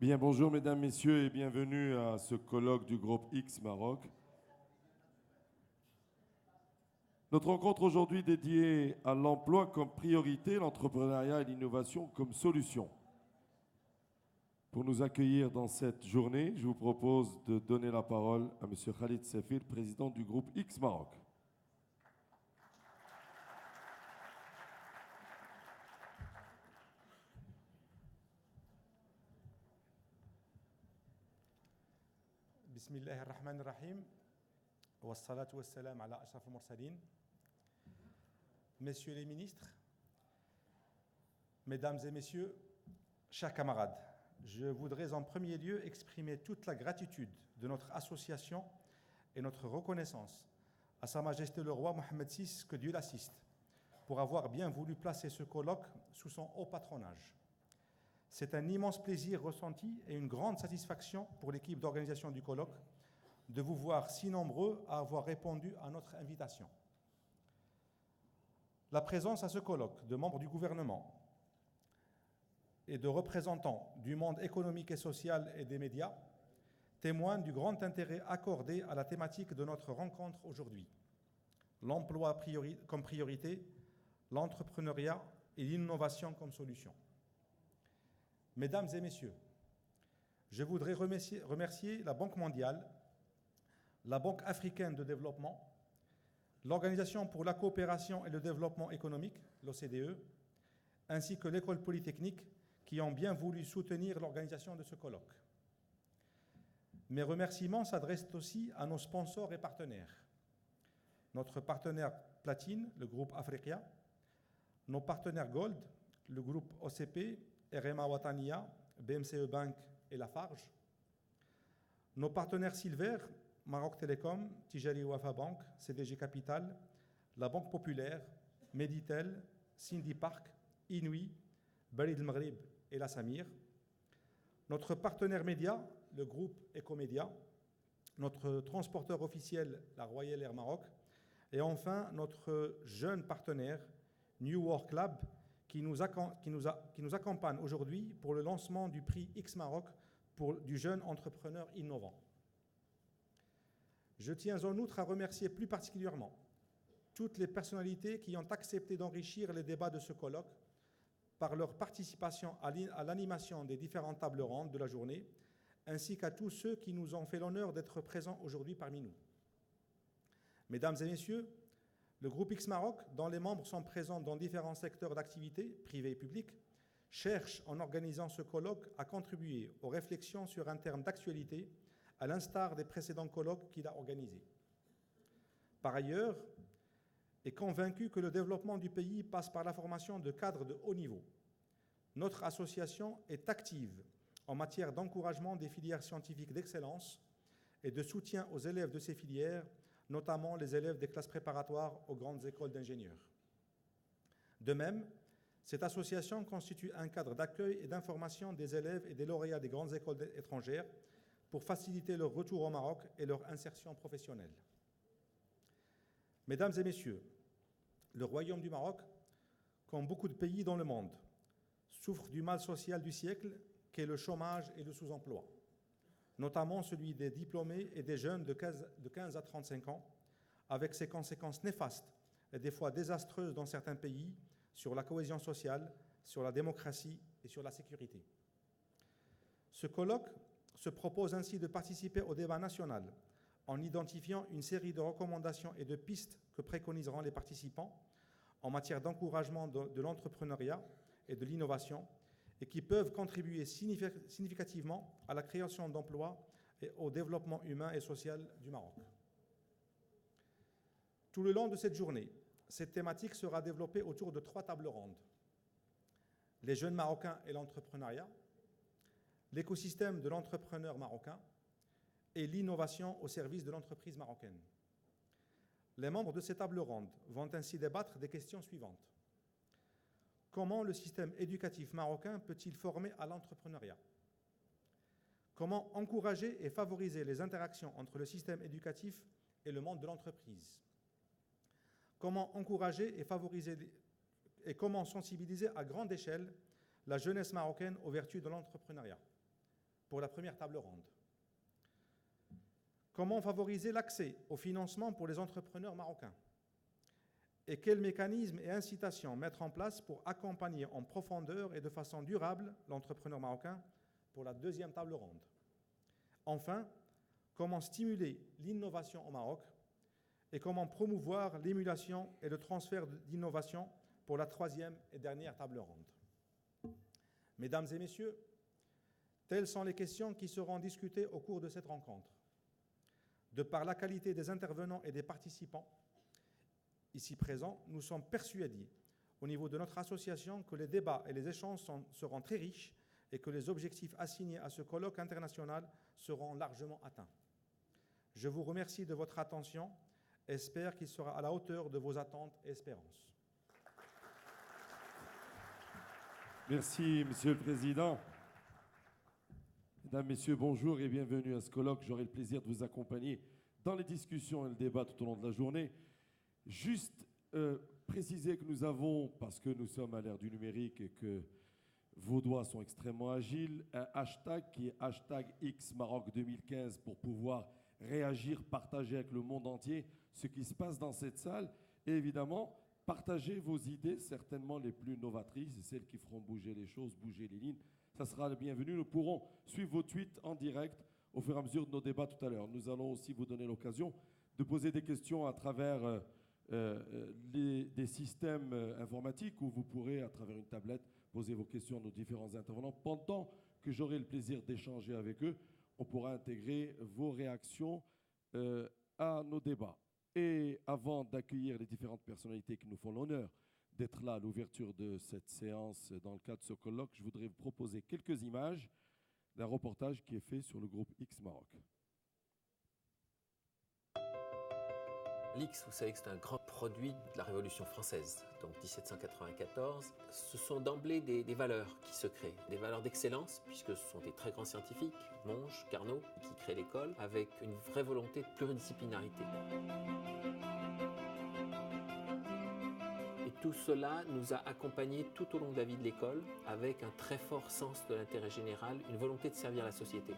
Bien, bonjour mesdames, messieurs et bienvenue à ce colloque du groupe X Maroc. Notre rencontre aujourd'hui est dédiée à l'emploi comme priorité, l'entrepreneuriat et l'innovation comme solution. Pour nous accueillir dans cette journée, je vous propose de donner la parole à M. Khalid Safir, président du groupe X Maroc. Bismillah ar-Rahman ar-Rahim. Wa salatu wa salam ala ashraf al-mursalin. Messieurs les ministres, mesdames et messieurs, chers camarades, je voudrais en premier lieu exprimer toute la gratitude de notre association et notre reconnaissance à Sa Majesté le Roi Mohammed VI, que Dieu l'assiste, pour avoir bien voulu placer ce colloque sous son haut patronage. C'est un immense plaisir ressenti et une grande satisfaction pour l'équipe d'organisation du colloque de vous voir si nombreux à avoir répondu à notre invitation. La présence à ce colloque de membres du gouvernement et de représentants du monde économique et social et des médias témoigne du grand intérêt accordé à la thématique de notre rencontre aujourd'hui. L'emploi comme priorité, l'entrepreneuriat et l'innovation comme solution. Mesdames et messieurs, je voudrais remercier la Banque mondiale, la Banque africaine de développement, l'Organisation pour la coopération et le développement économique, l'OCDE, ainsi que l'École polytechnique qui ont bien voulu soutenir l'organisation de ce colloque. Mes remerciements s'adressent aussi à nos sponsors et partenaires. Notre partenaire platine, le groupe Africa, nos partenaires gold, le groupe OCP, RMA Watania, BMCE Bank et Lafarge, nos partenaires silver, Maroc Télécom, Tijari Wafa Bank, CDG Capital, la Banque Populaire, Meditel, Cindy Park, Inouï, Barid El Maghrib et la Samir, notre partenaire média, le groupe Ecomédia, notre transporteur officiel, la Royal Air Maroc, et enfin notre jeune partenaire, New Work Lab, qui nous accompagne aujourd'hui pour le lancement du prix X Maroc du jeune entrepreneur innovant. Je tiens en outre à remercier plus particulièrement toutes les personnalités qui ont accepté d'enrichir les débats de ce colloque par leur participation à l'animation des différentes tables rondes de la journée, ainsi qu'à tous ceux qui nous ont fait l'honneur d'être présents aujourd'hui parmi nous. Mesdames et messieurs, le groupe X Maroc, dont les membres sont présents dans différents secteurs d'activité, privés et publics, cherche, en organisant ce colloque, à contribuer aux réflexions sur un terme d'actualité, à l'instar des précédents colloques qu'il a organisés. Par ailleurs, est convaincu que le développement du pays passe par la formation de cadres de haut niveau. Notre association est active en matière d'encouragement des filières scientifiques d'excellence et de soutien aux élèves de ces filières, notamment les élèves des classes préparatoires aux grandes écoles d'ingénieurs. De même, cette association constitue un cadre d'accueil et d'information des élèves et des lauréats des grandes écoles étrangères pour faciliter leur retour au Maroc et leur insertion professionnelle. Mesdames et messieurs, le Royaume du Maroc, comme beaucoup de pays dans le monde, souffre du mal social du siècle qu'est le chômage et le sous-emploi, notamment celui des diplômés et des jeunes de 15 à 35 ans, avec ses conséquences néfastes et des fois désastreuses dans certains pays sur la cohésion sociale, sur la démocratie et sur la sécurité. Ce colloque se propose ainsi de participer au débat national en identifiant une série de recommandations et de pistes que préconiseront les participants en matière d'encouragement de l'entrepreneuriat et de l'innovation et qui peuvent contribuer significativement à la création d'emplois et au développement humain et social du Maroc. Tout le long de cette journée, cette thématique sera développée autour de 3 tables rondes. Les jeunes Marocains et l'entrepreneuriat, l'écosystème de l'entrepreneur marocain et l'innovation au service de l'entreprise marocaine. Les membres de ces tables rondes vont ainsi débattre des questions suivantes. Comment le système éducatif marocain peut-il former à l'entrepreneuriat? Comment encourager et favoriser les interactions entre le système éducatif et le monde de l'entreprise? Comment encourager et favoriser et comment sensibiliser à grande échelle la jeunesse marocaine aux vertus de l'entrepreneuriat? pour la première table ronde. Comment favoriser l'accès au financement pour les entrepreneurs marocains? Et quels mécanismes et incitations mettre en place pour accompagner en profondeur et de façon durable l'entrepreneur marocain pour la deuxième table ronde? Enfin, comment stimuler l'innovation au Maroc et comment promouvoir l'émulation et le transfert d'innovation pour la troisième et dernière table ronde? Mesdames et messieurs, telles sont les questions qui seront discutées au cours de cette rencontre. De par la qualité des intervenants et des participants ici présents, nous sommes persuadés, au niveau de notre association, que les débats et les échanges seront très riches et que les objectifs assignés à ce colloque international seront largement atteints. Je vous remercie de votre attention et espère qu'il sera à la hauteur de vos attentes et espérances. Merci, Monsieur le Président. Mesdames, Messieurs, bonjour et bienvenue à ce colloque. J'aurai le plaisir de vous accompagner dans les discussions et le débat tout au long de la journée. Juste préciser que nous avons, parce que nous sommes à l'ère du numérique et que vos doigts sont extrêmement agiles, un hashtag qui est hashtag XMaroc2015 pour pouvoir réagir, partager avec le monde entier ce qui se passe dans cette salle et évidemment partager vos idées, certainement les plus novatrices et celles qui feront bouger les choses, bouger les lignes. Ça sera le bienvenu. Nous pourrons suivre vos tweets en direct au fur et à mesure de nos débats tout à l'heure. Nous allons aussi vous donner l'occasion de poser des questions à travers des systèmes informatiques où vous pourrez, à travers une tablette, poser vos questions à nos différents intervenants. Pendant que j'aurai le plaisir d'échanger avec eux, on pourra intégrer vos réactions à nos débats. Et avant d'accueillir les différentes personnalités qui nous font l'honneur d'être là à l'ouverture de cette séance dans le cadre de ce colloque, je voudrais vous proposer quelques images d'un reportage qui est fait sur le groupe X Maroc. L'X, vous savez que c'est un grand produit de la Révolution française, donc 1794. Ce sont d'emblée des valeurs qui se créent, des valeurs d'excellence, puisque ce sont des très grands scientifiques, Monge, Carnot, qui créent l'école, avec une vraie volonté de pluridisciplinarité. Et tout cela nous a accompagnés tout au long de la vie de l'école, avec un très fort sens de l'intérêt général, une volonté de servir la société.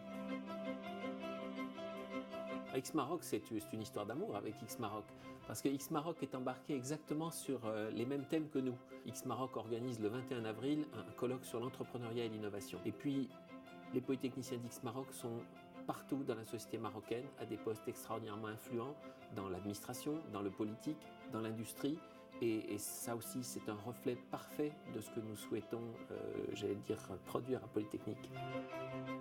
X Maroc, c'est une histoire d'amour avec X Maroc, parce que X Maroc est embarqué exactement sur les mêmes thèmes que nous. X Maroc organise le 21 avril un colloque sur l'entrepreneuriat et l'innovation. Et puis, les polytechniciens d'X Maroc sont partout dans la société marocaine, à des postes extraordinairement influents, dans l'administration, dans le politique, dans l'industrie. Et ça aussi, c'est un reflet parfait de ce que nous souhaitons, produire à Polytechnique.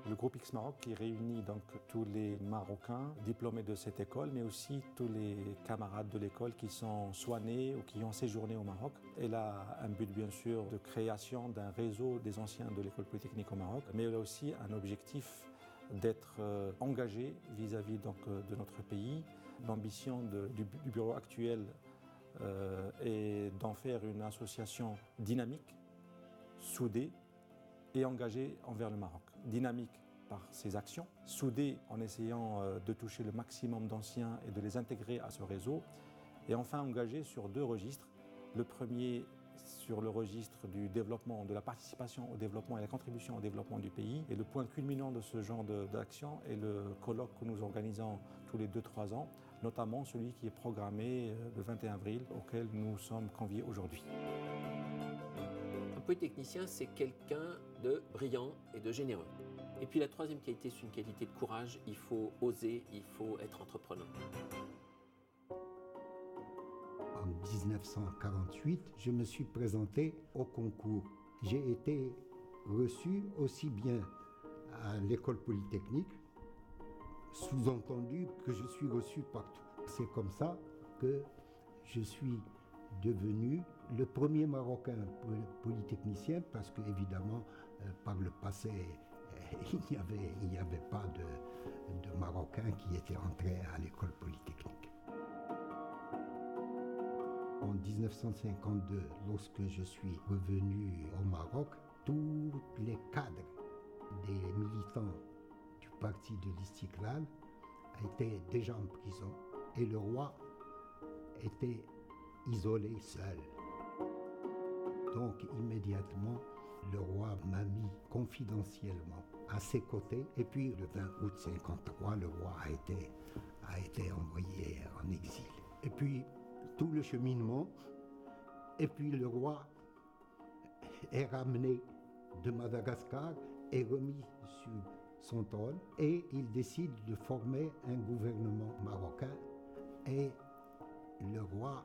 Le groupe X Maroc qui réunit donc tous les Marocains diplômés de cette école, mais aussi tous les camarades de l'école qui sont soit nés ou qui ont séjourné au Maroc. Elle a un but bien sûr de création d'un réseau des anciens de l'école polytechnique au Maroc, mais elle a aussi un objectif d'être engagé vis-à-vis donc de notre pays. L'ambition du bureau actuel et d'en faire une association dynamique, soudée et engagée envers le Maroc. Dynamique par ses actions, soudée en essayant de toucher le maximum d'anciens et de les intégrer à ce réseau, et enfin engagée sur deux registres. Le premier sur le registre du développement, de la participation au développement et la contribution au développement du pays. Et le point culminant de ce genre d'action est le colloque que nous organisons tous les 2-3 ans, notamment celui qui est programmé le 21 avril, auquel nous sommes conviés aujourd'hui. Un polytechnicien, c'est quelqu'un de brillant et de généreux. Et puis la troisième qualité, c'est une qualité de courage. Il faut oser, il faut être entrepreneur. En 1948, je me suis présenté au concours. J'ai été reçu aussi bien à l'école polytechnique, sous-entendu que je suis reçu partout. C'est comme ça que je suis devenu le premier Marocain polytechnicien, parce que évidemment, par le passé, il n'y avait pas de Marocains qui étaient entrés à l'école polytechnique. En 1952, lorsque je suis revenu au Maroc, tous les cadres des militants du parti de l'Istiklal étaient déjà en prison et le roi était isolé seul. Donc immédiatement, le roi m'a mis confidentiellement à ses côtés. Et puis le 20 août 1953, le roi a été envoyé en exil. Et puis tout le cheminement, et puis le roi est ramené de Madagascar et remis sur son trône, et il décide de former un gouvernement marocain, et le roi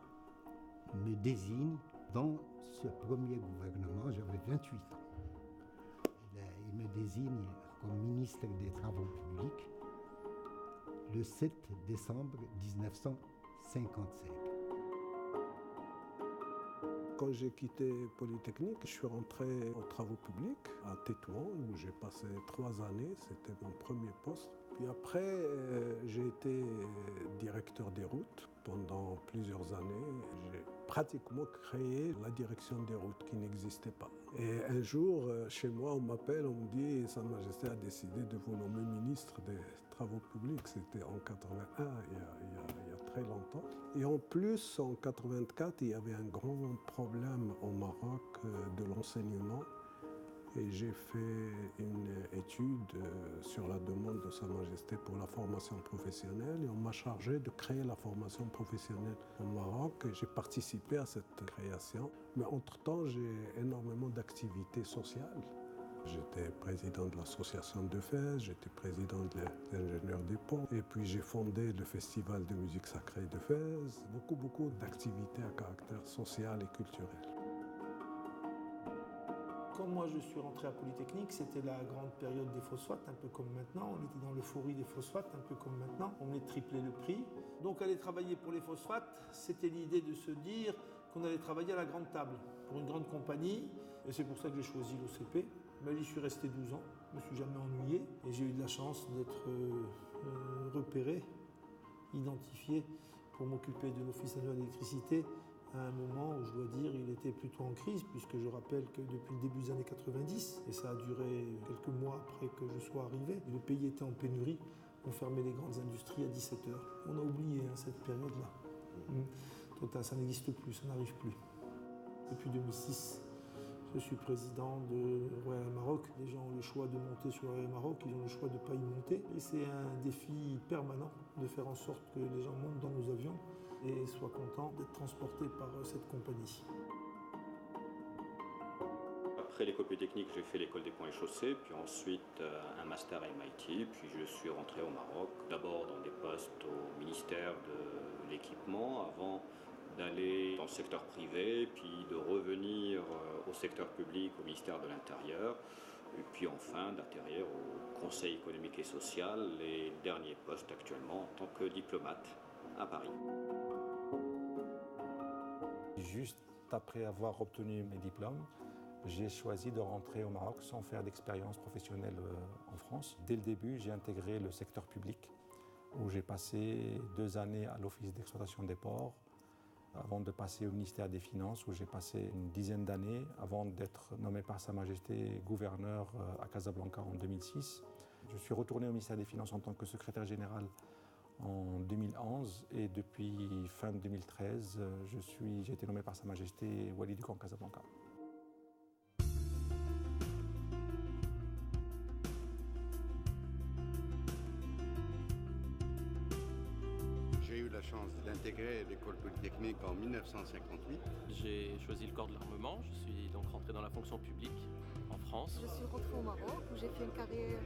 me désigne dans ce premier gouvernement. J'avais 28 ans. Il me désigne comme ministre des Travaux publics le 7 décembre 1955. Quand j'ai quitté Polytechnique, je suis rentré aux travaux publics à Tétouan, où j'ai passé 3 années. C'était mon premier poste. Puis après, j'ai été directeur des routes pendant plusieurs années. J'ai pratiquement créé la direction des routes qui n'existait pas. Et un jour, chez moi, on m'appelle, on me dit « Sa Majesté a décidé de vous nommer ministre des Travaux publics ». C'était en 81, il y a très longtemps. Et en plus, en 84, il y avait un grand problème au Maroc de l'enseignement. Et j'ai fait une étude sur la demande de Sa Majesté pour la formation professionnelle, et on m'a chargé de créer la formation professionnelle au Maroc. J'ai participé à cette création, mais entre-temps, j'ai énormément d'activités sociales. J'étais président de l'association de Fès, j'étais président des ingénieurs des ponts, et puis j'ai fondé le festival de musique sacrée de Fès. Beaucoup d'activités à caractère social et culturel. Quand moi je suis rentré à Polytechnique, c'était la grande période des phosphates, un peu comme maintenant. On était dans l'euphorie des phosphates, un peu comme maintenant. On venait de tripler le prix. Donc aller travailler pour les phosphates, c'était l'idée de se dire qu'on allait travailler à la grande table pour une grande compagnie. Et c'est pour ça que j'ai choisi l'OCP. Ben, j'y suis resté 12 ans, je ne me suis jamais ennuyé. Et j'ai eu de la chance d'être repéré, identifié pour m'occuper de l'Office national d'électricité à un moment où je dois dire il était plutôt en crise, puisque je rappelle que depuis le début des années 90, et ça a duré quelques mois après que je sois arrivé, le pays était en pénurie, on fermait les grandes industries à 17h. On a oublié cette période-là. Total, ça n'existe plus, ça n'arrive plus. Depuis 2006, je suis président de Royal Maroc. Les gens ont le choix de monter sur Royal Maroc, ils ont le choix de ne pas y monter. Et c'est un défi permanent de faire en sorte que les gens montent dans nos avions et soient contents d'être transportés par cette compagnie. Après l'école polytechnique, j'ai fait l'école des ponts et chaussées, puis ensuite un master à MIT, puis je suis rentré au Maroc, d'abord dans des postes au ministère de l'équipement, avant d'aller dans le secteur privé, puis de revenir au secteur public, au ministère de l'Intérieur, et puis enfin d'atterrir au Conseil économique et social, les derniers postes actuellement en tant que diplomate à Paris. Juste après avoir obtenu mes diplômes, j'ai choisi de rentrer au Maroc sans faire d'expérience professionnelle en France. Dès le début, j'ai intégré le secteur public, où j'ai passé 2 années à l'Office d'exploitation des ports, avant de passer au ministère des Finances, où j'ai passé une dizaine d'années, avant d'être nommé par Sa Majesté gouverneur à Casablanca en 2006. Je suis retourné au ministère des Finances en tant que secrétaire général en 2011, et depuis fin 2013, j'ai été nommé par Sa Majesté Wali du camp Casablanca. J'ai eu la chance d'intégrer l'école polytechnique en 1958. J'ai choisi le corps de l'armement, je suis donc rentré dans la fonction publique en France. Je suis rentrée au Maroc où j'ai fait une carrière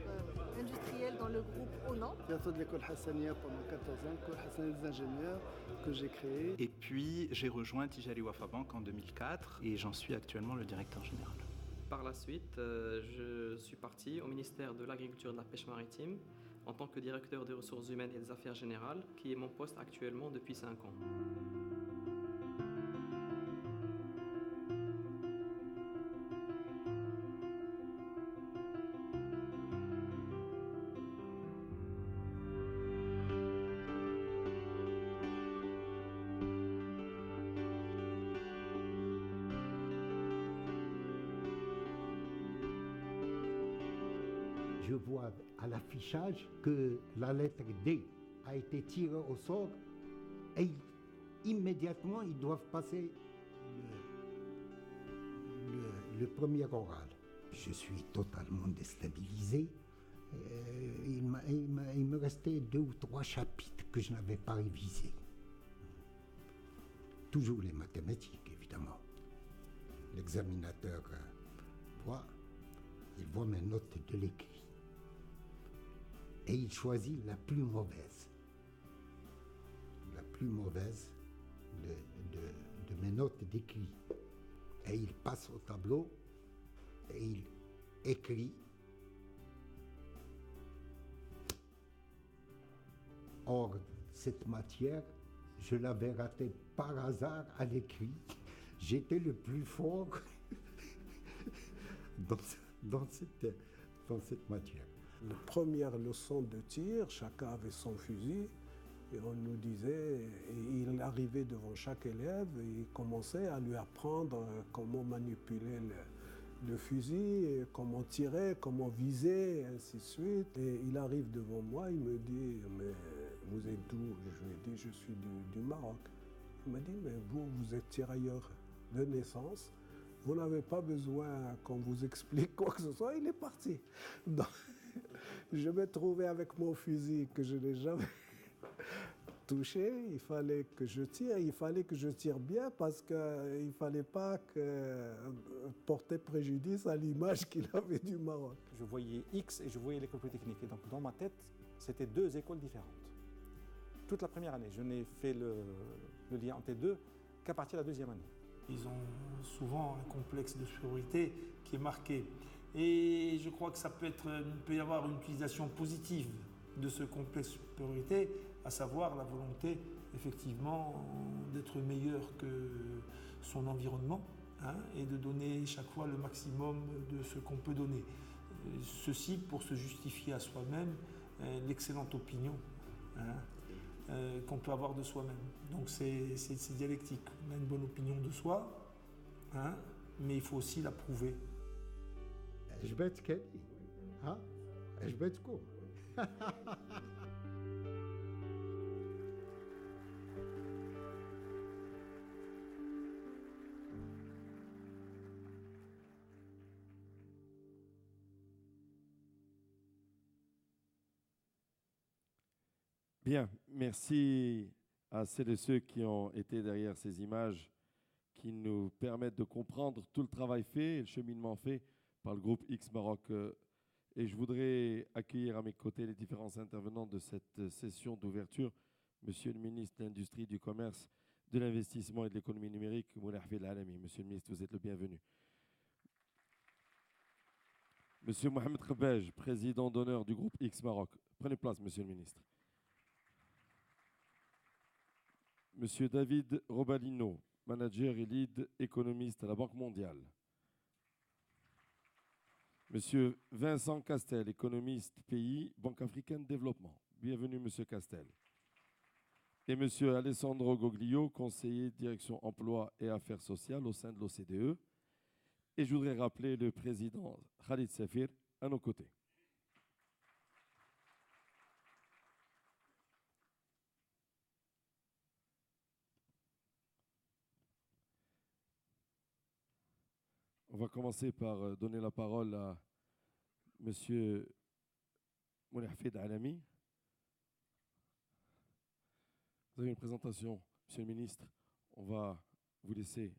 industrielle dans le groupe ONAN. J'ai fait de l'école Hassania pendant 14 ans, l'école Hassania des ingénieurs que j'ai créée. Et puis j'ai rejoint Tijari Wafa Bank en 2004 et j'en suis actuellement le directeur général. Par la suite, je suis parti au ministère de l'Agriculture et de la Pêche maritime en tant que directeur des ressources humaines et des affaires générales, qui est mon poste actuellement depuis 5 ans. Je vois à l'affichage que la lettre D a été tirée au sort et immédiatement ils doivent passer le premier oral. Je suis totalement déstabilisé il me restait 2 ou 3 chapitres que je n'avais pas révisés. Toujours les mathématiques, évidemment. L'examinateur il voit mes notes de l'écrit. Et il choisit la plus mauvaise. La plus mauvaise de mes notes d'écrit. Et il passe au tableau et il écrit. Or, cette matière, je l'avais ratée par hasard à l'écrit. J'étais le plus fort dans cette matière. La première leçon de tir, chacun avait son fusil et on nous disait, et il arrivait devant chaque élève et il commençait à lui apprendre comment manipuler le fusil, comment tirer, comment viser, et ainsi de suite. Et il arrive devant moi, il me dit, mais vous êtes d'où? Je lui ai dit, je suis du Maroc. Il m'a dit, mais vous êtes tirailleur de naissance, vous n'avez pas besoin qu'on vous explique quoi que ce soit, il est parti. Donc, je me trouvais avec mon fusil que je n'ai jamais touché, il fallait que je tire bien parce qu'il ne fallait pas porter préjudice à l'image qu'il avait du Maroc. Je voyais X et je voyais l'école polytechnique. Et donc dans ma tête, c'était 2 écoles différentes. Toute la première année, je n'ai fait le lien entre les deux qu'à partir de la 2e année. Ils ont souvent un complexe de supériorité qui est marqué. Et je crois que il peut y avoir une utilisation positive de ce complexe de supériorité, à savoir la volonté, effectivement, d'être meilleur que son environnement, hein, et de donner chaque fois le maximum de ce qu'on peut donner. Ceci pour se justifier à soi-même l'excellente opinion, hein, qu'on peut avoir de soi-même. Donc c'est dialectique. On a une bonne opinion de soi, hein, mais il faut aussi la prouver. Bien, merci à celles et ceux qui ont été derrière ces images qui nous permettent de comprendre tout le travail fait et le cheminement fait par le groupe X Maroc. Et je voudrais accueillir à mes côtés les différents intervenants de cette session d'ouverture. Monsieur le ministre de l'Industrie, du Commerce, de l'Investissement et de l'Économie numérique, Moulay Hafid Al-Alami. Monsieur le ministre, vous êtes le bienvenu. Monsieur Mohamed Khabej, président d'honneur du groupe X Maroc. Prenez place, monsieur le ministre. Monsieur David Robalino, manager et lead économiste à la Banque mondiale. Monsieur Vincent Castel, économiste pays, Banque africaine de développement. Bienvenue, monsieur Castel. Et monsieur Alessandro Goglio, conseiller direction emploi et affaires sociales au sein de l'OCDE. Et je voudrais rappeler le président Khalid Safir à nos côtés. On va commencer par donner la parole à monsieur Moulay Hafid Al-Alami. Vous avez une présentation, monsieur le ministre. On va vous laisser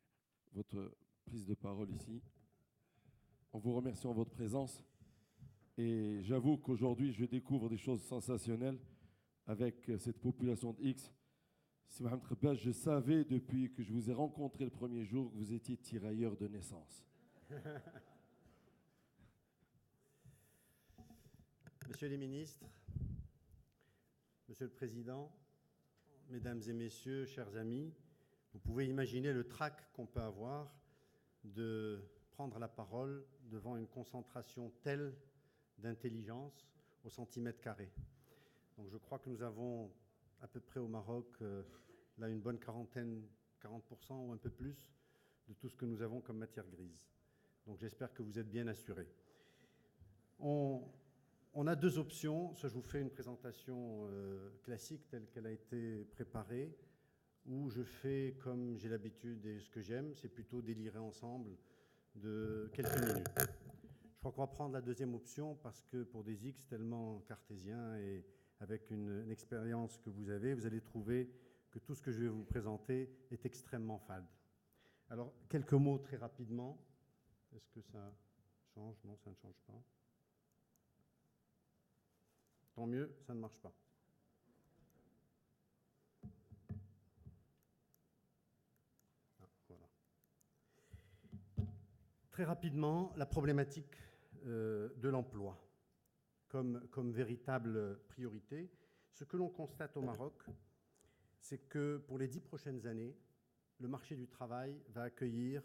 votre prise de parole ici. En vous remerciant de votre présence. Et j'avoue qu'aujourd'hui, je découvre des choses sensationnelles avec cette population de X. Si Mohamed Khabej, je savais depuis que je vous ai rencontré le premier jour que vous étiez tirailleur de naissance. Monsieur les ministres, Monsieur le Président, Mesdames et Messieurs, chers amis, vous pouvez imaginer le trac qu'on peut avoir de prendre la parole devant une concentration telle d'intelligence au centimètre carré. Donc je crois que nous avons à peu près au Maroc là une bonne 40% ou un peu plus de tout ce que nous avons comme matière grise. Donc j'espère que vous êtes bien assurés. On a 2 options. Soit je vous fais une présentation classique telle qu'elle a été préparée, ou je fais comme j'ai l'habitude et ce que j'aime, c'est plutôt délirer ensemble de quelques minutes. Je crois qu'on va prendre la deuxième option parce que pour des X tellement cartésiens et avec une expérience que vous allez trouver que tout ce que je vais vous présenter est extrêmement fade. Alors, quelques mots très rapidement. Est-ce que ça change? Non, ça ne change pas. Tant mieux, ça ne marche pas. Ah, voilà. Très rapidement, la problématique de l'emploi comme véritable priorité. Ce que l'on constate au Maroc, c'est que pour les 10 prochaines années, le marché du travail va accueillir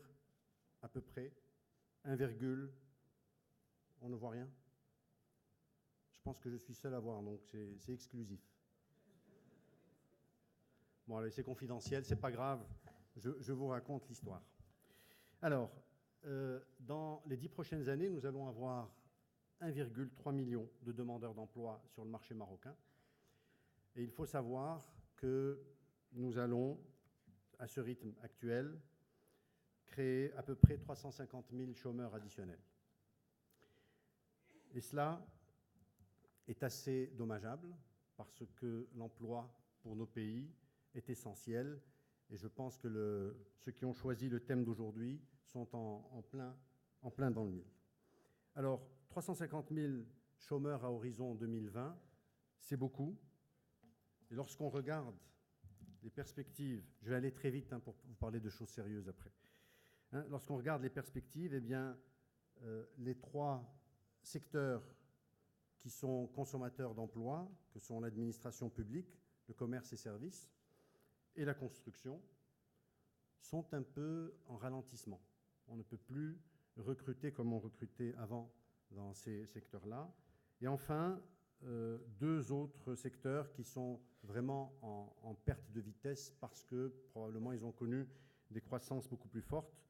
à peu près 1, on ne voit rien. Je pense que je suis seul à voir, donc c'est exclusif. Bon, allez, c'est confidentiel, c'est pas grave, je vous raconte l'histoire. Alors, dans les 10 prochaines années, nous allons avoir 1,3 million de demandeurs d'emploi sur le marché marocain. Et il faut savoir que nous allons, à ce rythme actuel, créer à peu près 350 000 chômeurs additionnels. Et cela est assez dommageable parce que l'emploi pour nos pays est essentiel. Et je pense que ceux qui ont choisi le thème d'aujourd'hui sont en plein dans le mille. Alors, 350 000 chômeurs à horizon 2020, c'est beaucoup. Et lorsqu'on regarde les perspectives, je vais aller très vite pour vous parler de choses sérieuses après. Lorsqu'on regarde les perspectives, eh bien, les 3 secteurs qui sont consommateurs d'emplois, que sont l'administration publique, le commerce et services, et la construction, sont un peu en ralentissement. On ne peut plus recruter comme on recrutait avant dans ces secteurs-là. Et enfin, 2 autres secteurs qui sont vraiment en perte de vitesse parce que probablement ils ont connu des croissances beaucoup plus fortes.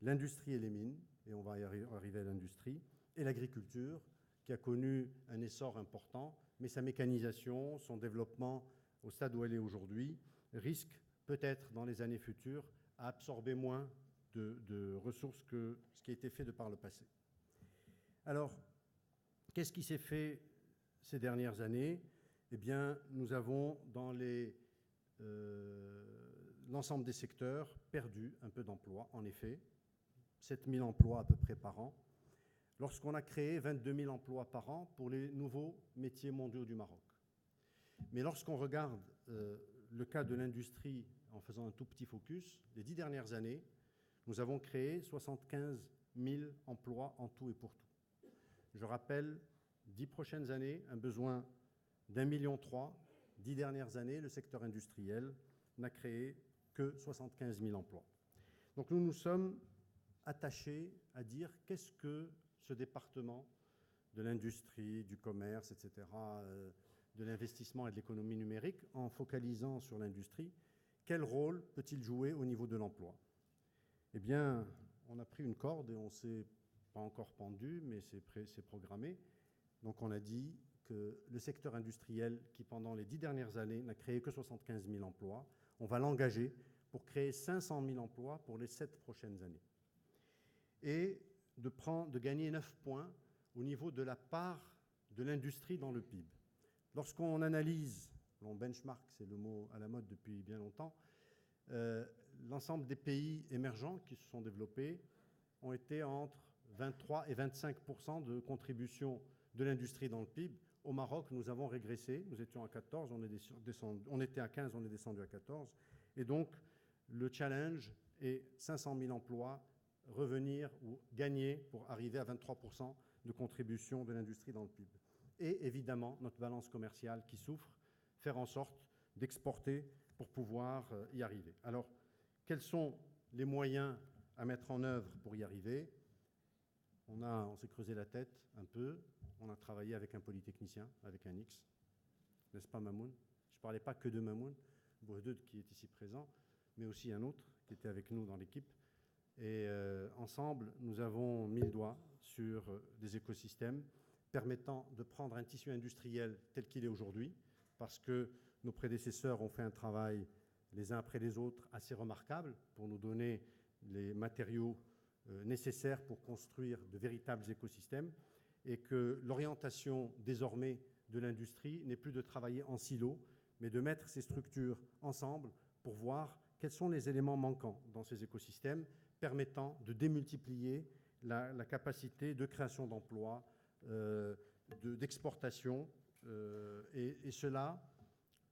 L'industrie et les mines, et on va y arriver à l'industrie, et l'agriculture, qui a connu un essor important, mais sa mécanisation, son développement au stade où elle est aujourd'hui, risque peut-être dans les années futures à absorber moins de ressources que ce qui a été fait de par le passé. Alors, qu'est-ce qui s'est fait ces dernières années? Eh bien, nous avons dans l'ensemble des secteurs perdu un peu d'emplois, en effet, 7 000 emplois à peu près par an, lorsqu'on a créé 22 000 emplois par an pour les nouveaux métiers mondiaux du Maroc. Mais lorsqu'on regarde le cas de l'industrie, en faisant un tout petit focus, les 10 dernières années, nous avons créé 75 000 emplois en tout et pour tout. Je rappelle, 10 prochaines années, un besoin d'1,3 million. 10 dernières années, le secteur industriel n'a créé que 75 000 emplois. Donc nous nous sommes attachés à dire qu'est-ce que ce département de l'industrie, du commerce, etc., de l'investissement et de l'économie numérique, en focalisant sur l'industrie, quel rôle peut-il jouer au niveau de l'emploi? Eh bien, on a pris une corde et on ne s'est pas encore pendu, mais c'est programmé. Donc on a dit que le secteur industriel, qui pendant les 10 dernières années n'a créé que 75 000 emplois, on va l'engager pour créer 500 000 emplois pour les 7 prochaines années. Et de gagner 9 points au niveau de la part de l'industrie dans le PIB. Lorsqu'on analyse, on benchmark, c'est le mot à la mode depuis bien longtemps, l'ensemble des pays émergents qui se sont développés ont été entre 23 et 25% de contribution de l'industrie dans le PIB. Au Maroc, nous avons régressé, nous étions à 14, on était à 15, on est descendu à 14. Et donc, le challenge est 500 000 emplois, revenir ou gagner pour arriver à 23% de contribution de l'industrie dans le PIB. Et évidemment, notre balance commerciale qui souffre, faire en sorte d'exporter pour pouvoir y arriver. Alors, quels sont les moyens à mettre en œuvre pour y arriver? On s'est creusé la tête un peu, on a travaillé avec un polytechnicien, avec un X, n'est-ce pas Mamoun? Je ne parlais pas que de Mamoun, Bohdud qui est ici présent, mais aussi un autre qui était avec nous dans l'équipe. Et ensemble, nous avons mis le doigt sur des écosystèmes permettant de prendre un tissu industriel tel qu'il est aujourd'hui, parce que nos prédécesseurs ont fait un travail les uns après les autres assez remarquable pour nous donner les matériaux nécessaires pour construire de véritables écosystèmes et que l'orientation désormais de l'industrie n'est plus de travailler en silo, mais de mettre ces structures ensemble pour voir quels sont les éléments manquants dans ces écosystèmes permettant de démultiplier la capacité de création d'emplois, d'exportation. Et cela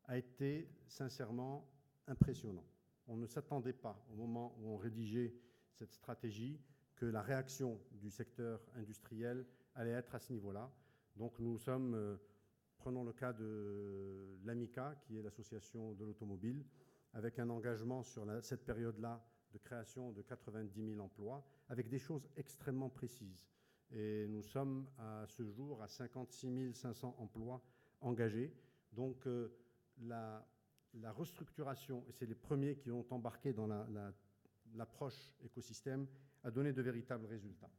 a été sincèrement impressionnant. On ne s'attendait pas, au moment où on rédigeait cette stratégie, que la réaction du secteur industriel allait être à ce niveau-là. Donc nous sommes, prenons le cas de l'AMICA, qui est l'association de l'automobile, avec un engagement sur cette période-là de création de 90 000 emplois, avec des choses extrêmement précises. Et nous sommes à ce jour à 56 500 emplois engagés. Donc la restructuration, et c'est les premiers qui ont embarqué dans l'approche écosystème, a donné de véritables résultats.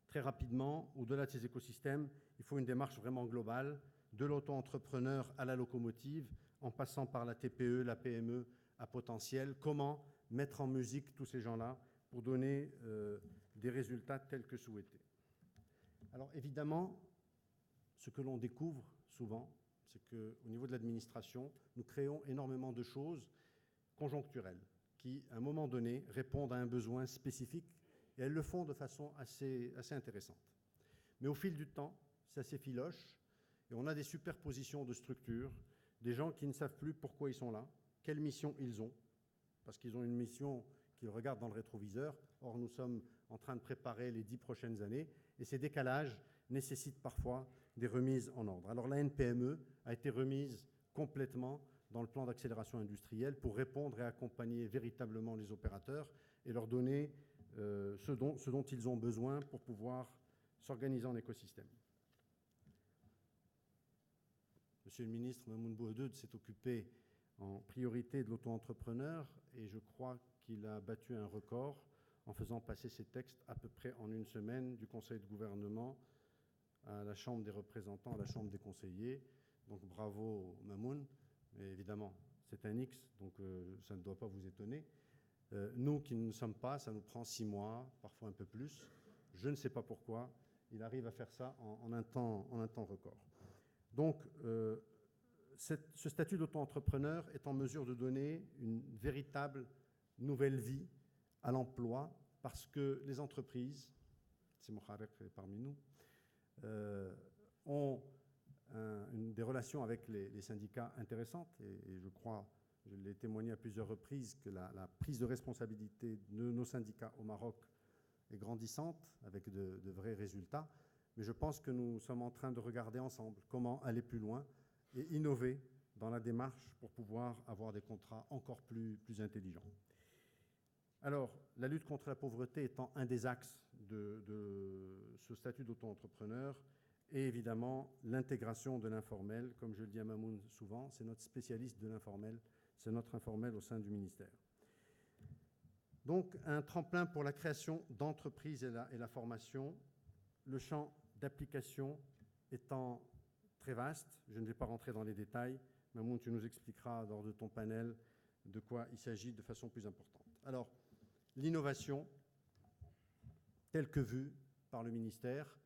Très rapidement, au-delà de ces écosystèmes, il faut une démarche vraiment globale, de l'auto-entrepreneur à la locomotive, en passant par la TPE, la PME à potentiel. Comment mettre en musique tous ces gens-là pour donner des résultats tels que souhaités. Alors évidemment, ce que l'on découvre souvent, c'est qu'au niveau de l'administration, nous créons énormément de choses conjoncturelles qui, à un moment donné, répondent à un besoin spécifique, et elles le font de façon assez intéressante. Mais au fil du temps, ça s'effiloche, et on a des superpositions de structures, des gens qui ne savent plus pourquoi ils sont là, quelle mission ils ont, parce qu'ils ont une mission qu'ils regardent dans le rétroviseur. Or, nous sommes en train de préparer les 10 prochaines années, et ces décalages nécessitent parfois des remises en ordre. Alors, la NPME a été remise complètement dans le plan d'accélération industrielle pour répondre et accompagner véritablement les opérateurs et leur donner ce dont ils ont besoin pour pouvoir s'organiser en écosystème. Monsieur le ministre Mamoun Bouheddeud s'est occupé en priorité de l'auto-entrepreneur et je crois qu'il a battu un record en faisant passer ces textes à peu près en une semaine du Conseil de gouvernement à la Chambre des représentants, à la Chambre des conseillers. Donc bravo Mamoun, mais évidemment c'est un X, donc ça ne doit pas vous étonner. Nous qui ne sommes pas, ça nous prend 6 mois, parfois un peu plus. Je ne sais pas pourquoi, il arrive à faire ça en un temps record. Donc ce statut d'auto-entrepreneur est en mesure de donner une véritable nouvelle vie à l'emploi parce que les entreprises, c'est Mokharek parmi nous, ont des relations avec les syndicats intéressantes et je crois, je l'ai témoigné à plusieurs reprises, que la prise de responsabilité de nos syndicats au Maroc est grandissante avec de vrais résultats. Mais je pense que nous sommes en train de regarder ensemble comment aller plus loin et innover dans la démarche pour pouvoir avoir des contrats encore plus intelligents. Alors, la lutte contre la pauvreté étant un des axes de ce statut d'auto-entrepreneur et évidemment l'intégration de l'informel, comme je le dis à Mamoun souvent, c'est notre spécialiste de l'informel, c'est notre informel au sein du ministère. Donc, un tremplin pour la création d'entreprises et la formation, le champ d'application étant très vaste, je ne vais pas rentrer dans les détails. Mamoun, tu nous expliqueras lors de ton panel de quoi il s'agit de façon plus importante. Alors, l'innovation, telle que vue par le ministère,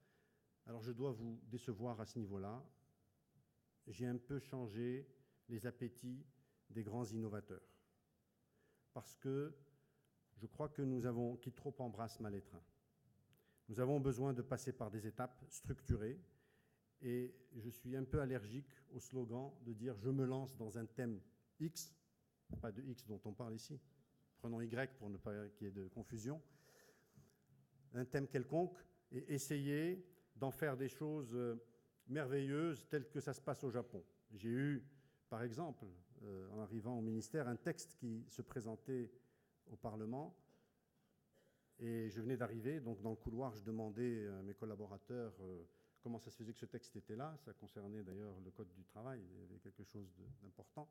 alors je dois vous décevoir à ce niveau-là. J'ai un peu changé les appétits des grands innovateurs. Parce que je crois que nous avons, qui trop embrasse mal étreint. Nous avons besoin de passer par des étapes structurées et je suis un peu allergique au slogan de dire « je me lance dans un thème X », pas de X dont on parle ici, prenons Y pour ne pas qu'il y ait de confusion, un thème quelconque et essayer d'en faire des choses merveilleuses telles que ça se passe au Japon. J'ai eu, par exemple, en arrivant au ministère, un texte qui se présentait au Parlement. Et je venais d'arriver, donc dans le couloir, je demandais à mes collaborateurs comment ça se faisait que ce texte était là. Ça concernait d'ailleurs le Code du travail, il y avait quelque chose d'important.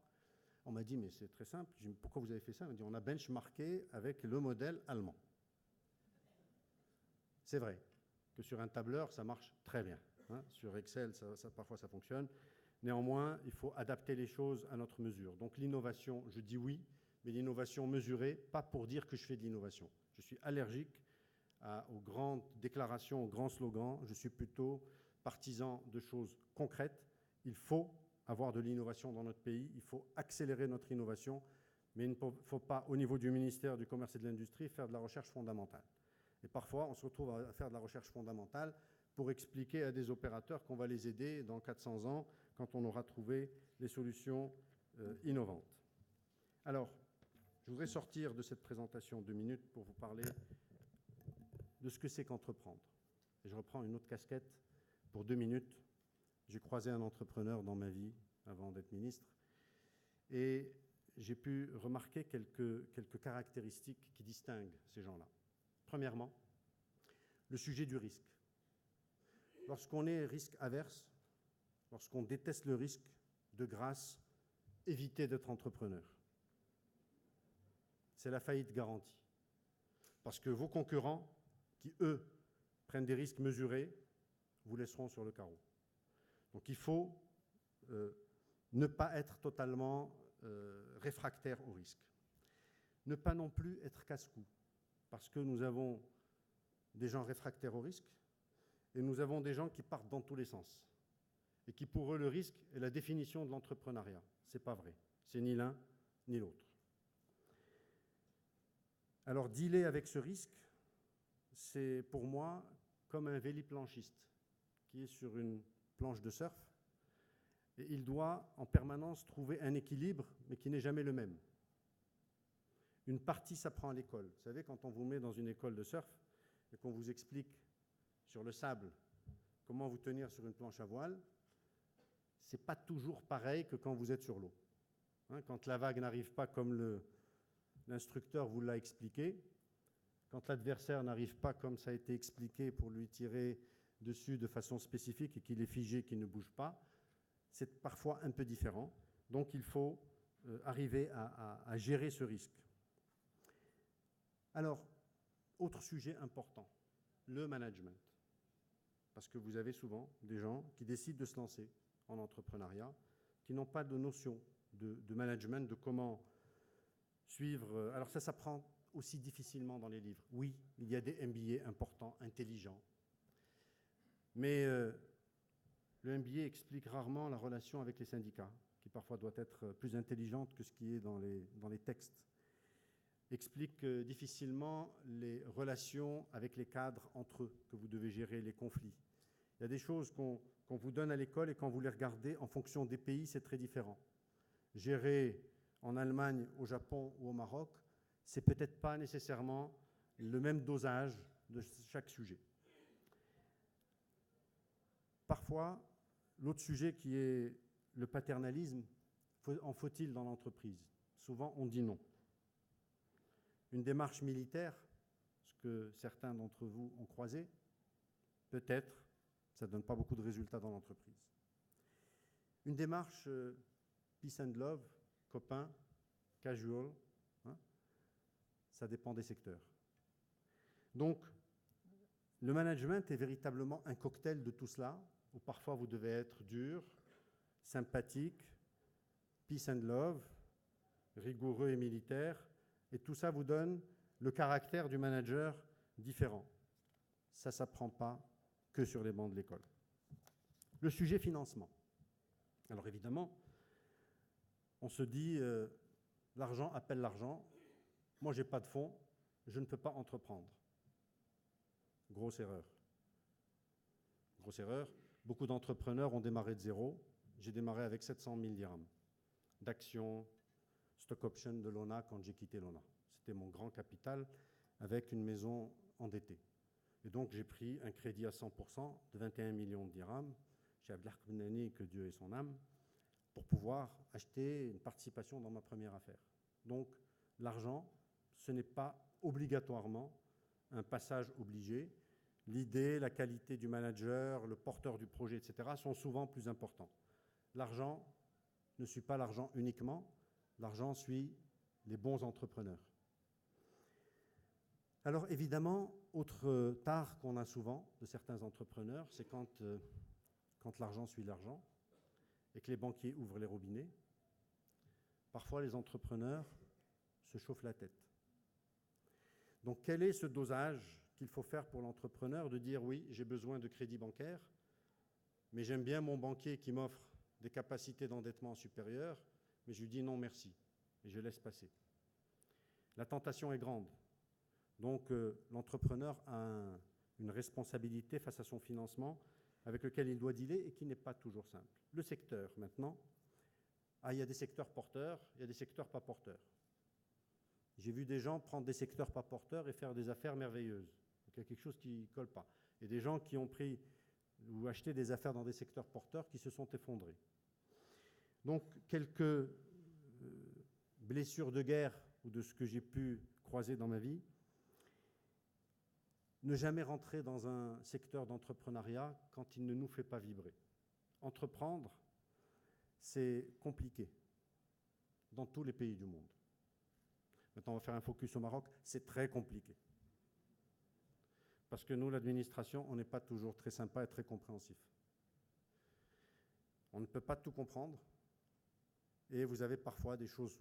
On m'a dit, mais c'est très simple. J'ai dit, pourquoi vous avez fait ça? On m'a dit, on a benchmarké avec le modèle allemand. C'est vrai que sur un tableur, ça marche très bien. Hein. Sur Excel, parfois ça fonctionne. Néanmoins, il faut adapter les choses à notre mesure. Donc l'innovation, je dis oui, mais l'innovation mesurée, pas pour dire que je fais de l'innovation. Je suis allergique aux grandes déclarations, aux grands slogans. Je suis plutôt partisan de choses concrètes. Il faut avoir de l'innovation dans notre pays, il faut accélérer notre innovation, mais il ne faut pas, au niveau du ministère du Commerce et de l'Industrie, faire de la recherche fondamentale. Et parfois, on se retrouve à faire de la recherche fondamentale pour expliquer à des opérateurs qu'on va les aider dans 400 ans, quand on aura trouvé les solutions innovantes. Alors, je voudrais sortir de cette présentation 2 minutes pour vous parler de ce que c'est qu'entreprendre. Et je reprends une autre casquette pour 2 minutes. J'ai croisé un entrepreneur dans ma vie avant d'être ministre et j'ai pu remarquer quelques caractéristiques qui distinguent ces gens-là. Premièrement, le sujet du risque. Lorsqu'on est risque averse, lorsqu'on déteste le risque, de grâce, évitez d'être entrepreneur. C'est la faillite garantie. Parce que vos concurrents, qui eux prennent des risques mesurés, vous laisseront sur le carreau. Donc il faut ne pas être totalement réfractaire au risque. Ne pas non plus être casse-cou, parce que nous avons des gens réfractaires au risque et nous avons des gens qui partent dans tous les sens et qui pour eux le risque est la définition de l'entrepreneuriat. Ce n'est pas vrai, c'est ni l'un ni l'autre. Alors dealer avec ce risque, c'est pour moi comme un véliplanchiste qui est sur une planche de surf et il doit en permanence trouver un équilibre mais qui n'est jamais le même. Une partie s'apprend à l'école. Vous savez, quand on vous met dans une école de surf et qu'on vous explique sur le sable comment vous tenir sur une planche à voile, ce n'est pas toujours pareil que quand vous êtes sur l'eau. Hein, quand la vague n'arrive pas comme l'instructeur vous l'a expliqué, quand l'adversaire n'arrive pas comme ça a été expliqué pour lui tirer dessus de façon spécifique et qu'il est figé, qu'il ne bouge pas, c'est parfois un peu différent. Donc il faut arriver à gérer ce risque. Alors, autre sujet important, le management. Parce que vous avez souvent des gens qui décident de se lancer en entrepreneuriat, qui n'ont pas de notion de management, de comment suivre. Alors ça s'apprend aussi difficilement dans les livres. Oui, il y a des MBA importants, intelligents. Mais le MBA explique rarement la relation avec les syndicats, qui parfois doit être plus intelligente que ce qui est dans les textes. Explique difficilement les relations avec les cadres entre eux, que vous devez gérer, les conflits. Il y a des choses qu'on vous donne à l'école et quand vous les regardez, en fonction des pays, c'est très différent. Gérer en Allemagne, au Japon ou au Maroc, c'est peut-être pas nécessairement le même dosage de chaque sujet. Parfois, l'autre sujet qui est le paternalisme, en faut-il dans l'entreprise? Souvent, on dit non. Une démarche militaire, ce que certains d'entre vous ont croisé, peut-être, ça ne donne pas beaucoup de résultats dans l'entreprise. Une démarche peace and love, copain, casual, hein, ça dépend des secteurs. Donc, le management est véritablement un cocktail de tout cela, où parfois vous devez être dur, sympathique, peace and love, rigoureux et militaire, et tout ça vous donne le caractère du manager différent. Ça ne s'apprend pas que sur les bancs de l'école. Le sujet financement. Alors évidemment, on se dit, l'argent appelle l'argent. Moi, je n'ai pas de fonds, je ne peux pas entreprendre. Grosse erreur. Grosse erreur. Beaucoup d'entrepreneurs ont démarré de zéro. J'ai démarré avec 700 000 dirhams d'actions, stock option de l'ONA quand j'ai quitté l'ONA. C'était mon grand capital avec une maison endettée. Et donc j'ai pris un crédit à 100% de 21 millions de dirhams chez Abdelhak Benani, que Dieu ait son âme, pour pouvoir acheter une participation dans ma première affaire. Donc l'argent, ce n'est pas obligatoirement un passage obligé. L'idée, la qualité du manager, le porteur du projet, etc. sont souvent plus importants. L'argent ne suit pas l'argent uniquement, l'argent suit les bons entrepreneurs. Alors évidemment, autre tare qu'on a souvent de certains entrepreneurs, c'est quand l'argent suit l'argent et que les banquiers ouvrent les robinets. Parfois, les entrepreneurs se chauffent la tête. Donc quel est ce dosage qu'il faut faire pour l'entrepreneur, de dire oui, j'ai besoin de crédit bancaire, mais j'aime bien mon banquier qui m'offre des capacités d'endettement supérieures, mais je lui dis non merci, et je laisse passer. La tentation est grande. Donc l'entrepreneur a une responsabilité face à son financement avec lequel il doit dealer et qui n'est pas toujours simple. Le secteur, maintenant, il y a des secteurs porteurs, il y a des secteurs pas porteurs. J'ai vu des gens prendre des secteurs pas porteurs et faire des affaires merveilleuses. Donc il y a quelque chose qui ne colle pas. Et des gens qui ont pris ou acheté des affaires dans des secteurs porteurs qui se sont effondrés. Donc quelques blessures de guerre ou de ce que j'ai pu croiser dans ma vie. Ne jamais rentrer dans un secteur d'entrepreneuriat quand il ne nous fait pas vibrer. Entreprendre, c'est compliqué dans tous les pays du monde. Maintenant, on va faire un focus au Maroc, c'est très compliqué. Parce que nous, l'administration, on n'est pas toujours très sympa et très compréhensif. On ne peut pas tout comprendre et vous avez parfois des choses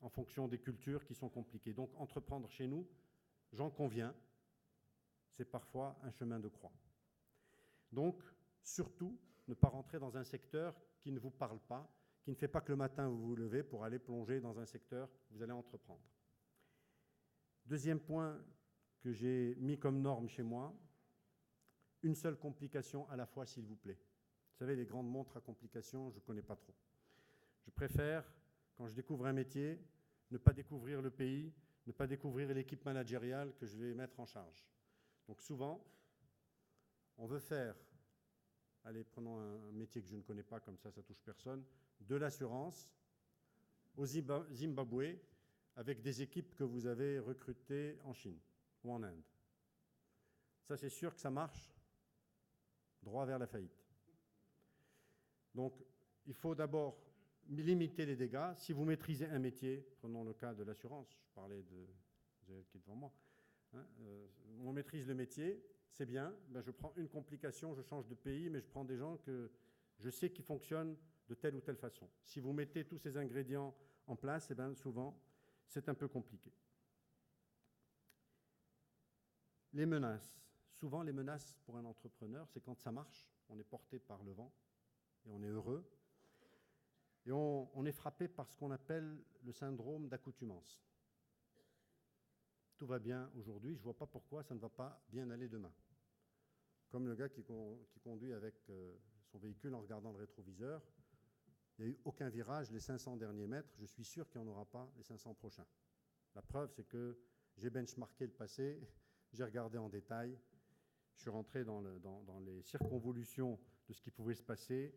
en fonction des cultures qui sont compliquées. Donc, entreprendre chez nous, j'en conviens, c'est parfois un chemin de croix. Donc, surtout, ne pas rentrer dans un secteur qui ne vous parle pas, qui ne fait pas que le matin vous vous levez pour aller plonger dans un secteur que vous allez entreprendre. Deuxième point que j'ai mis comme norme chez moi, une seule complication à la fois, s'il vous plaît. Vous savez, les grandes montres à complications, je ne connais pas trop. Je préfère, quand je découvre un métier, ne pas découvrir le pays, ne pas découvrir l'équipe managériale que je vais mettre en charge. Donc souvent, on veut faire, allez, prenons un métier que je ne connais pas, comme ça touche personne, de l'assurance au Zimbabwe avec des équipes que vous avez recrutées en Chine ou en Inde. Ça, c'est sûr que ça marche droit vers la faillite. Donc, il faut d'abord limiter les dégâts. Si vous maîtrisez un métier, prenons le cas de l'assurance, je parlais de qui est devant moi, on maîtrise le métier, c'est bien, ben je prends une complication, je change de pays, mais je prends des gens que je sais qui fonctionnent de telle ou telle façon. Si vous mettez tous ces ingrédients en place, eh ben souvent, c'est un peu compliqué. Les menaces. Souvent, les menaces pour un entrepreneur, c'est quand ça marche, on est porté par le vent et on est heureux. Et on est frappé par ce qu'on appelle le syndrome d'accoutumance. Tout va bien aujourd'hui, je ne vois pas pourquoi ça ne va pas bien aller demain. Comme le gars qui conduit avec son véhicule en regardant le rétroviseur, il n'y a eu aucun virage les 500 derniers mètres, je suis sûr qu'il n'y en aura pas les 500 prochains. La preuve, c'est que j'ai benchmarké le passé, j'ai regardé en détail, je suis rentré dans les circonvolutions de ce qui pouvait se passer.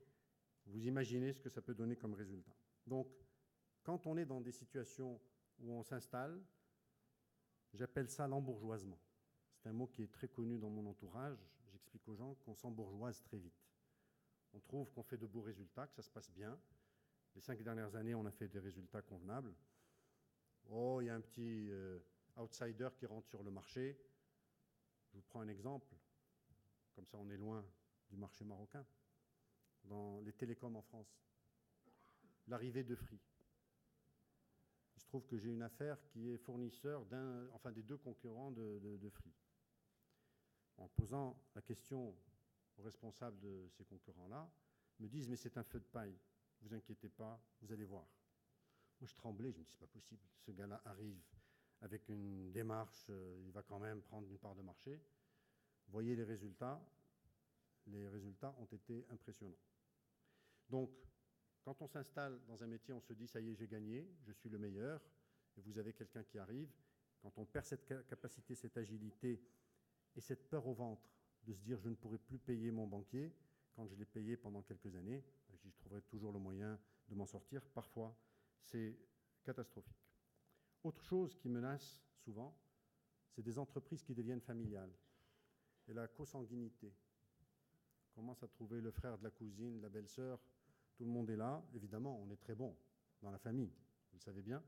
Vous imaginez ce que ça peut donner comme résultat. Donc, quand on est dans des situations où on s'installe, j'appelle ça l'embourgeoisement. C'est un mot qui est très connu dans mon entourage. J'explique aux gens qu'on s'embourgeoise très vite. On trouve qu'on fait de beaux résultats, que ça se passe bien. Les 5 dernières années, on a fait des résultats convenables. Oh, il y a un petit outsider qui rentre sur le marché. Je vous prends un exemple. Comme ça, on est loin du marché marocain. Dans les télécoms en France, l'arrivée de Free. Il se trouve que j'ai une affaire qui est fournisseur des deux concurrents de Free. En posant la question aux responsables de ces concurrents-là, ils me disent « mais c'est un feu de paille, vous inquiétez pas, vous allez voir ». Moi je tremblais, je me dis « c'est pas possible, ce gars-là arrive avec une démarche, il va quand même prendre une part de marché ». Vous voyez les résultats ont été impressionnants. Donc, quand on s'installe dans un métier, on se dit « ça y est, j'ai gagné, je suis le meilleur », et vous avez quelqu'un qui arrive. Quand on perd cette capacité, cette agilité et cette peur au ventre de se dire « je ne pourrai plus payer mon banquier », quand je l'ai payé pendant quelques années, je trouverai toujours le moyen de m'en sortir. Parfois, c'est catastrophique. Autre chose qui menace souvent, c'est des entreprises qui deviennent familiales. Et la consanguinité. On commence à trouver le frère de la cousine, la belle-sœur, tout le monde est là. Évidemment, on est très bon dans la famille, vous le savez bien.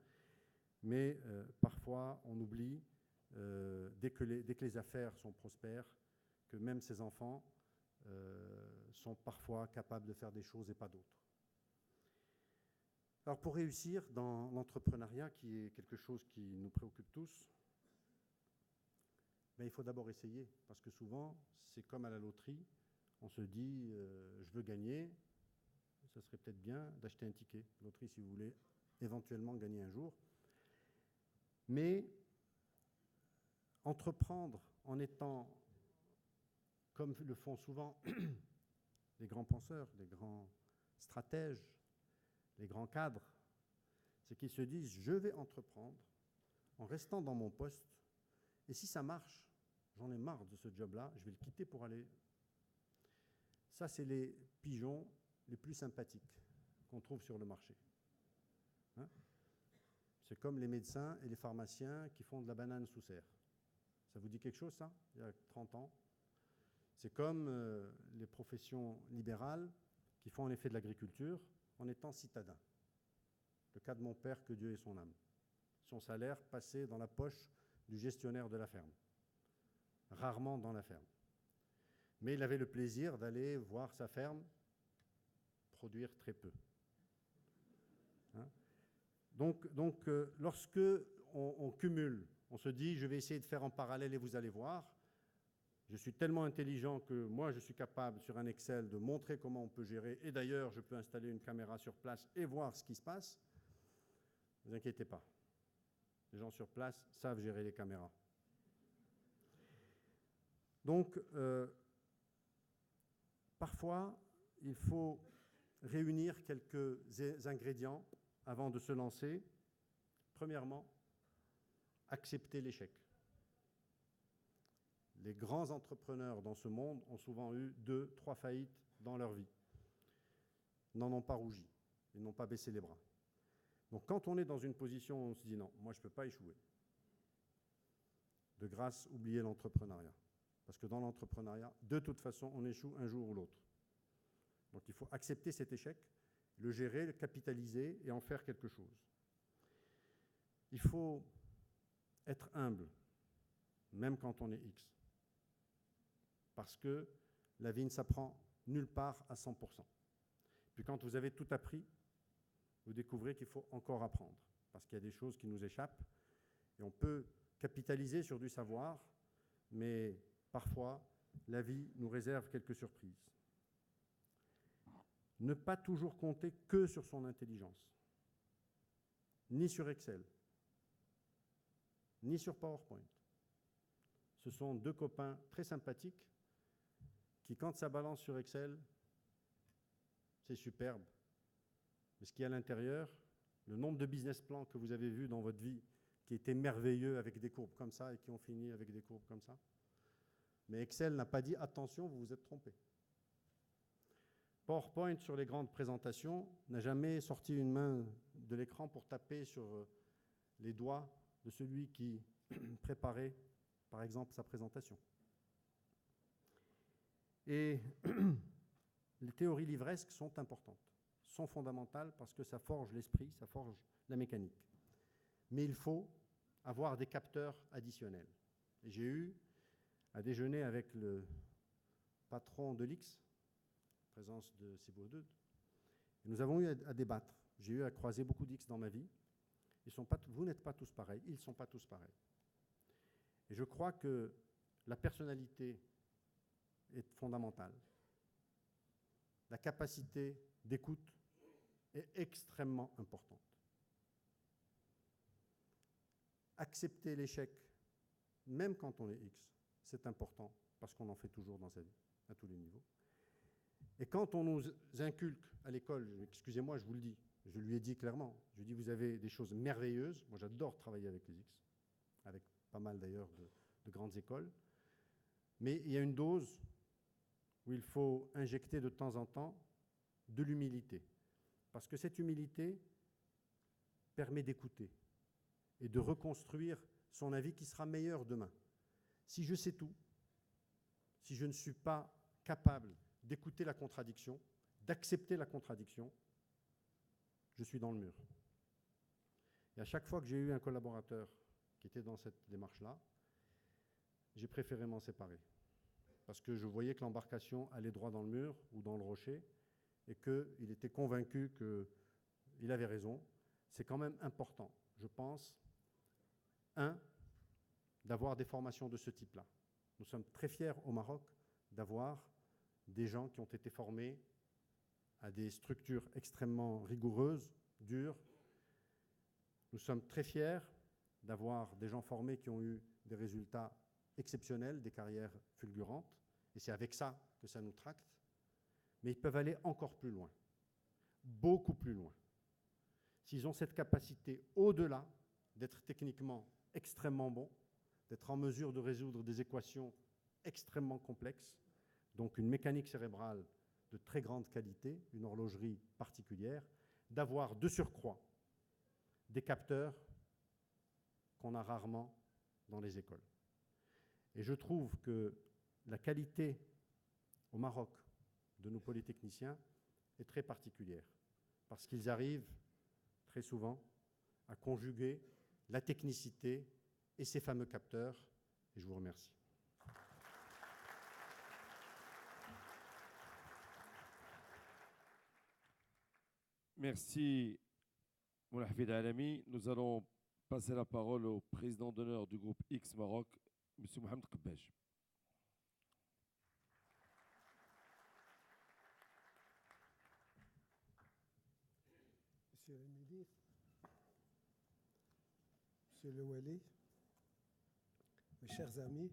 Mais parfois, on oublie, dès que les affaires sont prospères, que même ces enfants sont parfois capables de faire des choses et pas d'autres. Alors pour réussir dans l'entrepreneuriat, qui est quelque chose qui nous préoccupe tous, Mais il faut d'abord essayer, parce que souvent, c'est comme à la loterie, on se dit, je veux gagner, ça serait peut-être bien d'acheter un ticket. Loterie, si vous voulez éventuellement gagner un jour. Mais entreprendre en étant, comme le font souvent les grands penseurs, les grands stratèges, les grands cadres, c'est qu'ils se disent, je vais entreprendre en restant dans mon poste, et si ça marche, j'en ai marre de ce job-là, je vais le quitter pour aller... Ça, c'est les pigeons les plus sympathiques qu'on trouve sur le marché. Hein? C'est comme les médecins et les pharmaciens qui font de la banane sous serre. Ça vous dit quelque chose, ça, il y a 30 ans? C'est comme les professions libérales qui font en effet de l'agriculture en étant citadins. Le cas de mon père, que Dieu ait son âme. Son salaire passait dans la poche du gestionnaire de la ferme. Rarement dans la ferme. Mais il avait le plaisir d'aller voir sa ferme produire très peu. Hein? Donc lorsque on cumule, on se dit, je vais essayer de faire en parallèle et vous allez voir, je suis tellement intelligent que moi, je suis capable, sur un Excel, de montrer comment on peut gérer. Et d'ailleurs, je peux installer une caméra sur place et voir ce qui se passe. Ne vous inquiétez pas. Les gens sur place savent gérer les caméras. Donc, parfois, il faut réunir quelques ingrédients avant de se lancer. Premièrement, accepter l'échec. Les grands entrepreneurs dans ce monde ont souvent eu 2, 3 faillites dans leur vie. Ils n'en ont pas rougi, ils n'ont pas baissé les bras. Donc quand on est dans une position où on se dit non, moi je ne peux pas échouer, de grâce, oubliez l'entrepreneuriat. Parce que dans l'entrepreneuriat, de toute façon, on échoue un jour ou l'autre. Donc il faut accepter cet échec, le gérer, le capitaliser et en faire quelque chose. Il faut être humble, même quand on est X. Parce que la vie ne s'apprend nulle part à 100%. Puis quand vous avez tout appris, vous découvrez qu'il faut encore apprendre, parce qu'il y a des choses qui nous échappent, et on peut capitaliser sur du savoir, mais parfois, la vie nous réserve quelques surprises. Ne pas toujours compter que sur son intelligence, ni sur Excel, ni sur PowerPoint. Ce sont 2 copains très sympathiques qui, quand ça balance sur Excel, c'est superbe. Mais ce qu'il y a à l'intérieur, le nombre de business plans que vous avez vus dans votre vie qui étaient merveilleux avec des courbes comme ça et qui ont fini avec des courbes comme ça. Mais Excel n'a pas dit « attention, vous vous êtes trompé ». PowerPoint, sur les grandes présentations, n'a jamais sorti une main de l'écran pour taper sur les doigts de celui qui préparait, par exemple, sa présentation. Et les théories livresques sont importantes, sont fondamentales parce que ça forge l'esprit, ça forge la mécanique. Mais il faut avoir des capteurs additionnels. Et j'ai eu à déjeuner avec le patron de l'X, présence de Sebo2. Nous avons eu à débattre. J'ai eu à croiser beaucoup d'X dans ma vie. Vous n'êtes pas tous pareils, ils ne sont pas tous pareils. Et je crois que la personnalité est fondamentale. La capacité d'écoute est extrêmement importante. Accepter l'échec, même quand on est X, c'est important, parce qu'on en fait toujours dans sa vie, à tous les niveaux. Et quand on nous inculque à l'école, excusez-moi, je vous le dis, je lui ai dit clairement, je lui ai dit, vous avez des choses merveilleuses, moi j'adore travailler avec les X, avec pas mal d'ailleurs de grandes écoles, mais il y a une dose où il faut injecter de temps en temps de l'humilité, parce que cette humilité permet d'écouter et de reconstruire son avis qui sera meilleur demain. Si je sais tout, si je ne suis pas capable d'écouter la contradiction, d'accepter la contradiction, je suis dans le mur. Et à chaque fois que j'ai eu un collaborateur qui était dans cette démarche-là, j'ai préféré m'en séparer. Parce que je voyais que l'embarcation allait droit dans le mur ou dans le rocher et qu'il était convaincu qu'il avait raison. C'est quand même important, je pense, d'avoir des formations de ce type-là. Nous sommes très fiers au Maroc d'avoir des gens qui ont été formés à des structures extrêmement rigoureuses, dures. Nous sommes très fiers d'avoir des gens formés qui ont eu des résultats exceptionnels, des carrières fulgurantes, et c'est avec ça que ça nous tracte. Mais ils peuvent aller encore plus loin, beaucoup plus loin. S'ils ont cette capacité au-delà d'être techniquement extrêmement bons, d'être en mesure de résoudre des équations extrêmement complexes, donc une mécanique cérébrale de très grande qualité, une horlogerie particulière, d'avoir de surcroît des capteurs qu'on a rarement dans les écoles. Et je trouve que la qualité au Maroc de nos polytechniciens est très particulière, parce qu'ils arrivent très souvent à conjuguer la technicité et ces fameux capteurs. Et je vous remercie. Merci, Moulay Hafid Alami. Nous allons passer la parole au président d'honneur du groupe X Maroc, M. Mohamed Qabbaj. Monsieur le ministre, Monsieur le Wali, mes chers amis,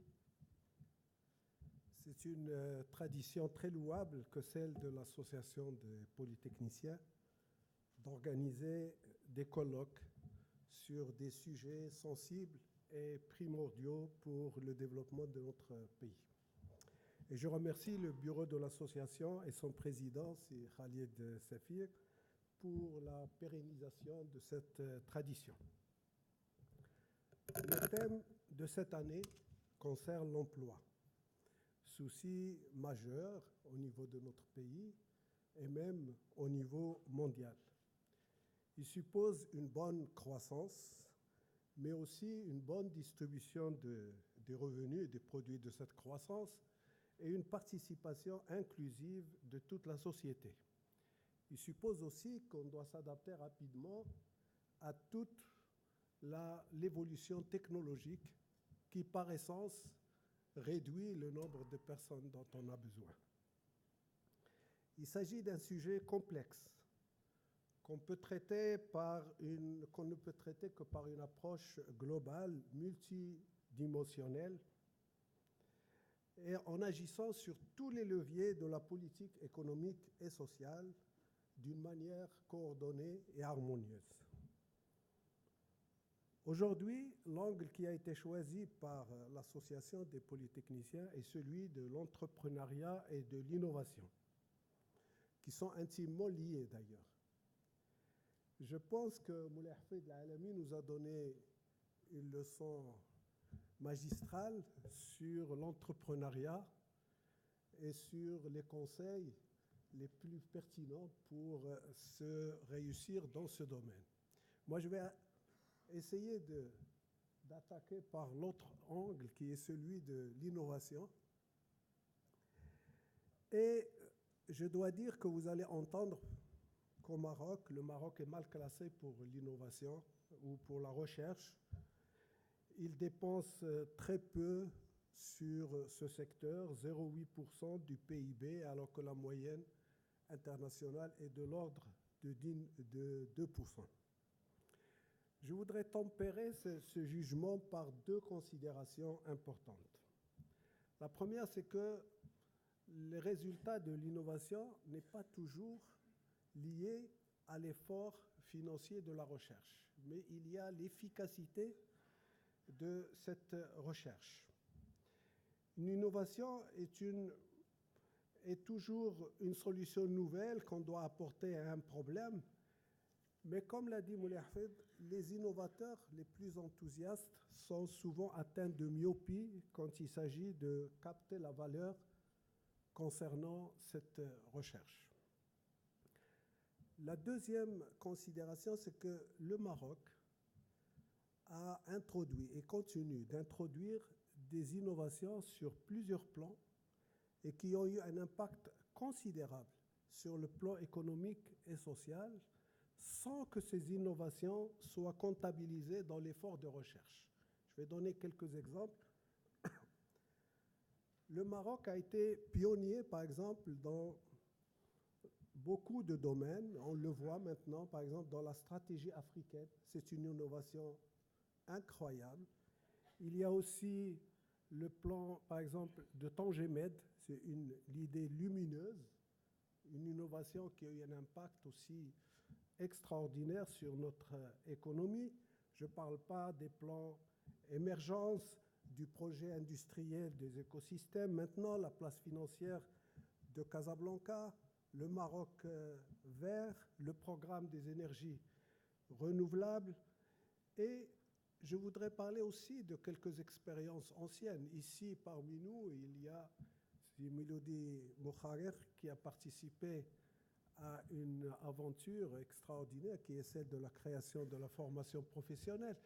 c'est une tradition très louable que celle de l'Association des polytechniciens d'organiser des colloques sur des sujets sensibles et primordiaux pour le développement de notre pays. Et je remercie le bureau de l'association et son président, c'est Khalid Safir, pour la pérennisation de cette tradition. Le thème de cette année concerne l'emploi, souci majeur au niveau de notre pays et même au niveau mondial. Il suppose une bonne croissance, mais aussi une bonne distribution des revenus et des produits de cette croissance et une participation inclusive de toute la société. Il suppose aussi qu'on doit s'adapter rapidement à toute l'évolution technologique qui, par essence, réduit le nombre de personnes dont on a besoin. Il s'agit d'un sujet complexe qu'on ne peut traiter que par une approche globale, multidimensionnelle, et en agissant sur tous les leviers de la politique économique et sociale d'une manière coordonnée et harmonieuse. Aujourd'hui, l'angle qui a été choisi par l'Association des polytechniciens est celui de l'entrepreneuriat et de l'innovation, qui sont intimement liés d'ailleurs. Je pense que Moulay Hafid Alami nous a donné une leçon magistrale sur l'entrepreneuriat et sur les conseils les plus pertinents pour se réussir dans ce domaine. Moi, je vais essayer d'attaquer par l'autre angle qui est celui de l'innovation. Et je dois dire que vous allez entendre qu'au Maroc, le Maroc est mal classé pour l'innovation ou pour la recherche. Il dépense très peu sur ce secteur, 0,8% du PIB, alors que la moyenne internationale est de l'ordre de 2%. Je voudrais tempérer ce jugement par deux considérations importantes. La première, c'est que les résultats de l'innovation n'est pas toujours lié à l'effort financier de la recherche, mais il y a l'efficacité de cette recherche. Une innovation est toujours une solution nouvelle qu'on doit apporter à un problème, mais comme l'a dit Moulay Hafid, les innovateurs les plus enthousiastes sont souvent atteints de myopie quand il s'agit de capter la valeur concernant cette recherche. La deuxième considération, c'est que le Maroc a introduit et continue d'introduire des innovations sur plusieurs plans et qui ont eu un impact considérable sur le plan économique et social sans que ces innovations soient comptabilisées dans l'effort de recherche. vais donner quelques exemples. Le Maroc a été pionnier, par exemple, dans beaucoup de domaines. On le voit maintenant, par exemple, dans la stratégie africaine. C'est une innovation incroyable. Il y a aussi le plan, par exemple, de Tangemed. C'est l'idée lumineuse, une innovation qui a eu un impact aussi extraordinaire sur notre économie. Je ne parle pas des plans émergence, du projet industriel des écosystèmes. Maintenant, la place financière de Casablanca, le Maroc vert, le programme des énergies renouvelables. Et je voudrais parler aussi de quelques expériences anciennes. Ici, parmi nous, il y a Milodi Mokharer qui a participé à une aventure extraordinaire qui est celle de la création de la formation professionnelle.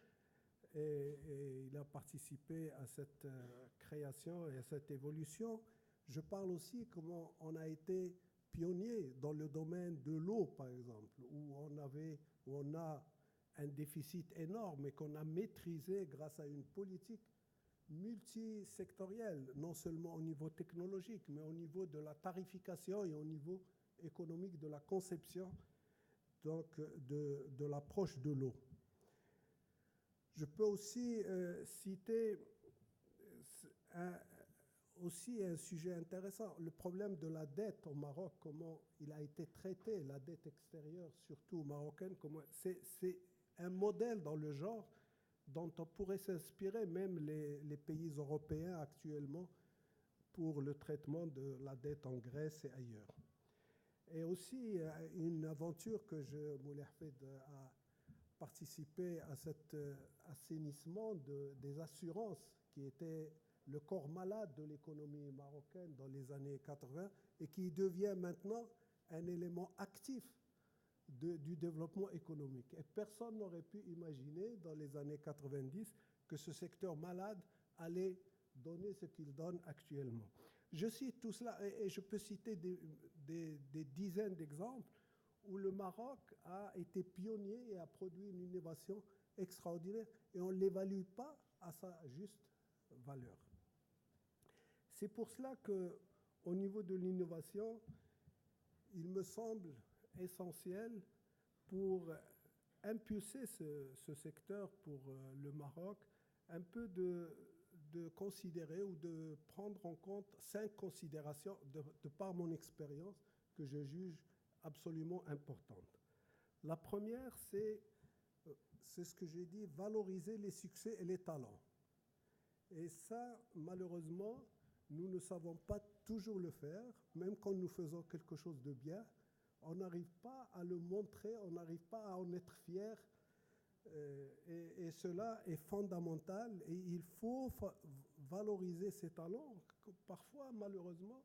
Et il a participé à cette création et à cette évolution. Je parle aussi comment on a été pionnier dans le domaine de l'eau, par exemple, où on a un déficit énorme et qu'on a maîtrisé grâce à une politique multisectorielle, non seulement au niveau technologique, mais au niveau de la tarification et au niveau économique de la conception donc, de l'approche de l'eau. Je peux aussi citer aussi un sujet intéressant, le problème de la dette au Maroc, comment il a été traité, la dette extérieure, surtout marocaine. C'est un modèle dans le genre dont on pourrait s'inspirer même les pays européens actuellement pour le traitement de la dette en Grèce et ailleurs. Et aussi une aventure que Moulay Hafid a participé à cet assainissement des assurances qui était le corps malade de l'économie marocaine dans les années 80 et qui devient maintenant un élément actif du développement économique. Et personne n'aurait pu imaginer dans les années 90 que ce secteur malade allait donner ce qu'il donne actuellement. Je cite tout cela et je peux citer des dizaines d'exemples où le Maroc a été pionnier et a produit une innovation extraordinaire et on ne l'évalue pas à sa juste valeur. C'est pour cela qu'au niveau de l'innovation, il me semble essentiel pour impulser ce secteur pour le Maroc, un peu de considérer ou de prendre en compte 5 considérations de par mon expérience que je juge absolument importantes. La première, c'est ce que j'ai dit, valoriser les succès et les talents. Et ça, malheureusement, nous ne savons pas toujours le faire, même quand nous faisons quelque chose de bien, on n'arrive pas à le montrer, on n'arrive pas à en être fier. Et cela est fondamental et il faut valoriser ces talents. Parfois, malheureusement,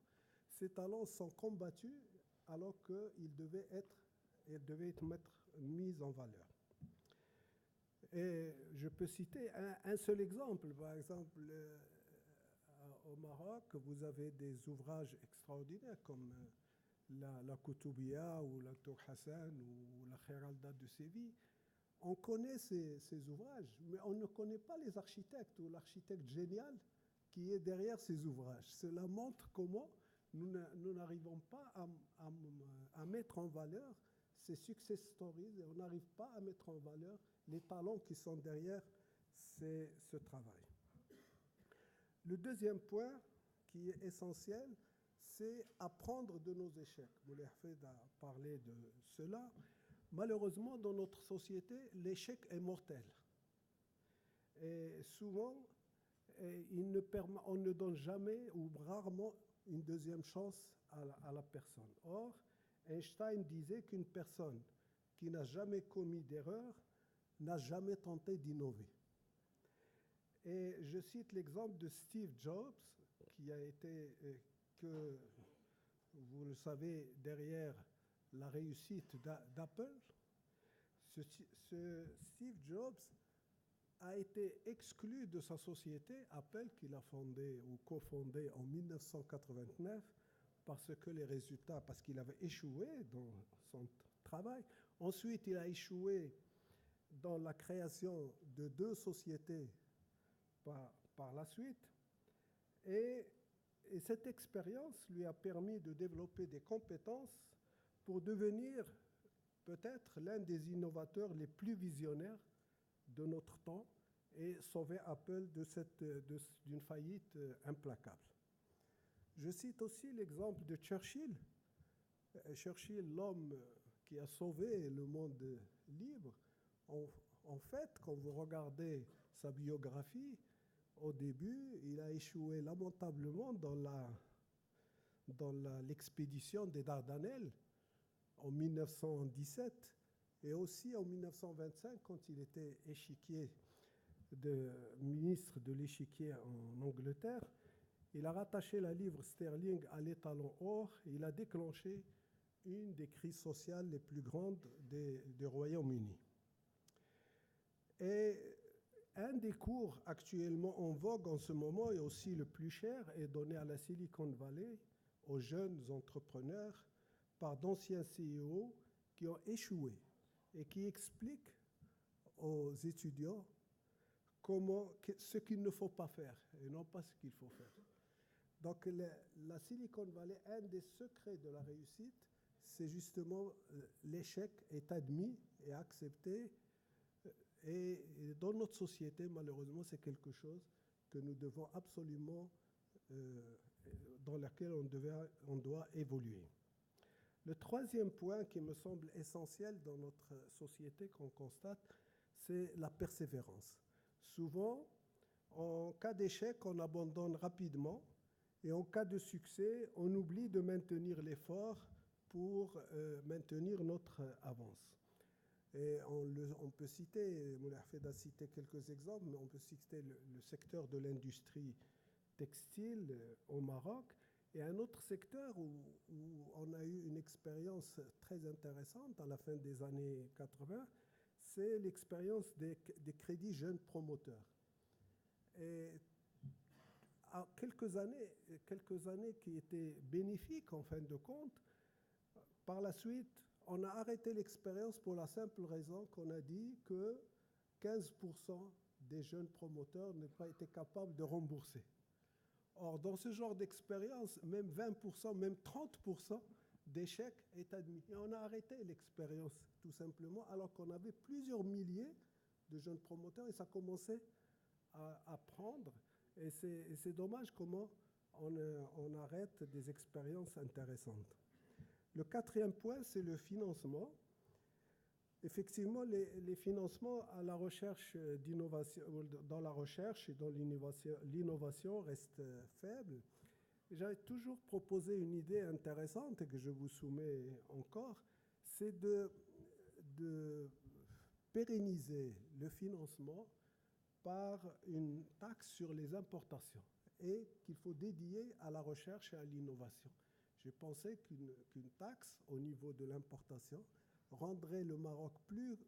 ces talents sont combattus alors qu'ils devaient être mis en valeur. Et je peux citer un seul exemple. Par exemple, au Maroc, vous avez des ouvrages extraordinaires comme la Koutoubia ou la Tour Hassan ou la Kheralda de Séville. On connaît ces ouvrages, mais on ne connaît pas les architectes ou l'architecte génial qui est derrière ces ouvrages. Cela montre comment nous n'arrivons pas à mettre en valeur ces success stories et on n'arrive pas à mettre en valeur les talents qui sont derrière ce travail. Le deuxième point qui est essentiel, c'est apprendre de nos échecs. Moulay Hafid a parlé de cela. Malheureusement, dans notre société, l'échec est mortel. Et souvent, on ne donne jamais ou rarement une deuxième chance à la personne. Or, Einstein disait qu'une personne qui n'a jamais commis d'erreur n'a jamais tenté d'innover. Et je cite l'exemple de Steve Jobs, qui a été, que vous le savez, derrière la réussite d'Apple. Steve Jobs a été exclu de sa société, Apple, qu'il a fondée ou cofondée en 1989, parce qu'il avait échoué dans son travail. Ensuite, il a échoué dans la création de 2 sociétés par la suite. Et cette expérience lui a permis de développer des compétences pour devenir peut-être l'un des innovateurs les plus visionnaires de notre temps et sauver Apple d'une faillite implacable. Je cite aussi l'exemple de Churchill. Churchill, l'homme qui a sauvé le monde libre. En fait, quand vous regardez sa biographie, au début, il a échoué lamentablement dans l'expédition des Dardanelles en 1917 et aussi en 1925 quand il était ministre de l'échiquier en Angleterre. Il a rattaché la livre sterling à l'étalon or et il a déclenché une des crises sociales les plus grandes du Royaume-Uni. Et un des cours actuellement en vogue en ce moment et aussi le plus cher est donné à la Silicon Valley aux jeunes entrepreneurs par d'anciens CEO qui ont échoué et qui expliquent aux étudiants ce qu'il ne faut pas faire et non pas ce qu'il faut faire. Donc la Silicon Valley, un des secrets de la réussite, c'est justement l'échec est admis et accepté. Et dans notre société, malheureusement, c'est quelque chose que nous devons absolument, dans laquelle on doit évoluer. Le troisième point qui me semble essentiel dans notre société qu'on constate, c'est la persévérance. Souvent, en cas d'échec, on abandonne rapidement et en cas de succès, on oublie de maintenir l'effort pour maintenir notre avance. Et on peut citer, Moulay Hafid a cité quelques exemples, mais on peut citer le secteur de l'industrie textile au Maroc et un autre secteur où on a eu une expérience très intéressante à la fin des années 80, c'est l'expérience des crédits jeunes promoteurs. Et à quelques années qui étaient bénéfiques en fin de compte, par la suite, on a arrêté l'expérience pour la simple raison qu'on a dit que 15% des jeunes promoteurs n'ont pas été capables de rembourser. Or, dans ce genre d'expérience, même 20%, même 30% d'échecs est admis. Et on a arrêté l'expérience, tout simplement, alors qu'on avait plusieurs milliers de jeunes promoteurs et ça commençait à prendre. Et c'est dommage comment on arrête des expériences intéressantes. Le quatrième point, c'est le financement. Effectivement, les financements à la recherche d'innovation, dans la recherche et dans l'innovation restent faibles. J'avais toujours proposé une idée intéressante et que je vous soumets encore, c'est de pérenniser le financement par une taxe sur les importations et qu'il faut dédier à la recherche et à l'innovation. J'ai pensé qu'une taxe au niveau de l'importation rendrait le Maroc plus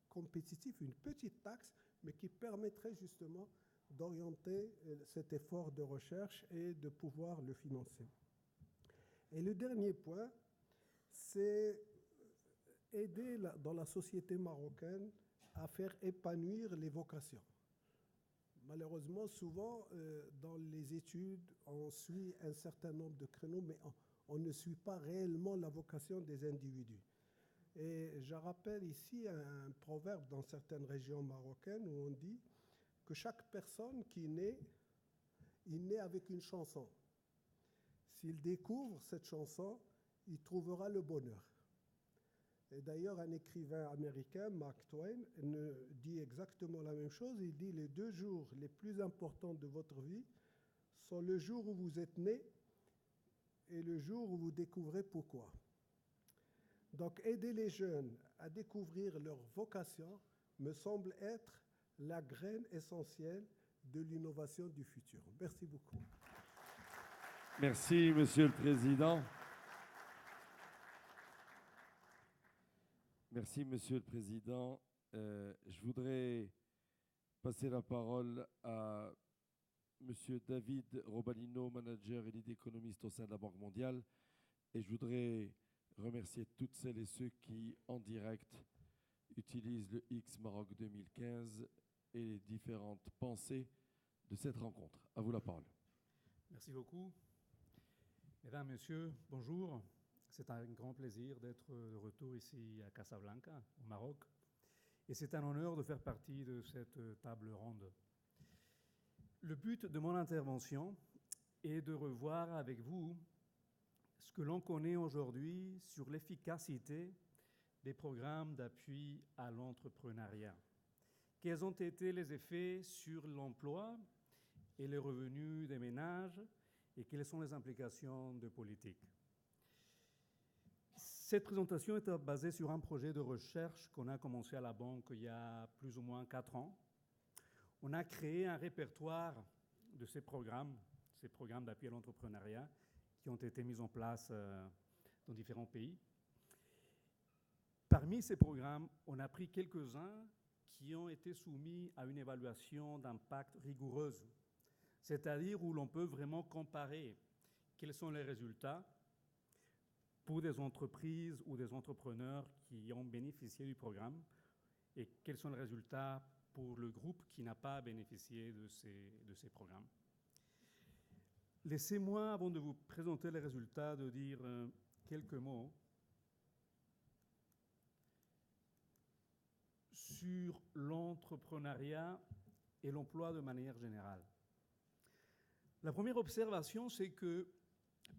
compétitif, une petite taxe, mais qui permettrait justement d'orienter cet effort de recherche et de pouvoir le financer. Et le dernier point, c'est aider dans la société marocaine à faire épanouir les vocations. Malheureusement, souvent, dans les études, on suit un certain nombre de créneaux, mais on ne suit pas réellement la vocation des individus. Et je rappelle ici un proverbe dans certaines régions marocaines où on dit que chaque personne qui naît, il naît avec une chanson. S'il découvre cette chanson, il trouvera le bonheur. Et d'ailleurs, un écrivain américain, Mark Twain, dit exactement la même chose. Il dit « Les 2 jours les plus importants de votre vie sont le jour où vous êtes né et le jour où vous découvrez pourquoi ». Donc, aider les jeunes à découvrir leur vocation me semble être la graine essentielle de l'innovation du futur. Merci beaucoup. Merci, Monsieur le Président. Merci, Monsieur le Président. Je voudrais passer la parole à Monsieur David Robalino, manager et lead économiste au sein de la Banque mondiale. Et je voudrais remercier toutes celles et ceux qui, en direct, utilisent le X Maroc 2015 et les différentes pensées de cette rencontre. À vous la parole. Merci beaucoup. Mesdames, Messieurs, bonjour. C'est un grand plaisir d'être de retour ici à Casablanca, au Maroc. Et c'est un honneur de faire partie de cette table ronde. Le but de mon intervention est de revoir avec vous ce que l'on connaît aujourd'hui sur l'efficacité des programmes d'appui à l'entrepreneuriat. Quels ont été les effets sur l'emploi et les revenus des ménages et quelles sont les implications de politique. Cette présentation est basée sur un projet de recherche qu'on a commencé à la banque il y a plus ou moins 4 ans. On a créé un répertoire de ces programmes d'appui à l'entrepreneuriat qui ont été mis en place dans différents pays. Parmi ces programmes, on a pris quelques-uns qui ont été soumis à une évaluation d'impact rigoureuse, c'est-à-dire où l'on peut vraiment comparer quels sont les résultats pour des entreprises ou des entrepreneurs qui ont bénéficié du programme et quels sont les résultats pour le groupe qui n'a pas bénéficié de ces programmes. Laissez-moi, avant de vous présenter les résultats, de dire quelques mots sur l'entrepreneuriat et l'emploi de manière générale. La première observation, c'est que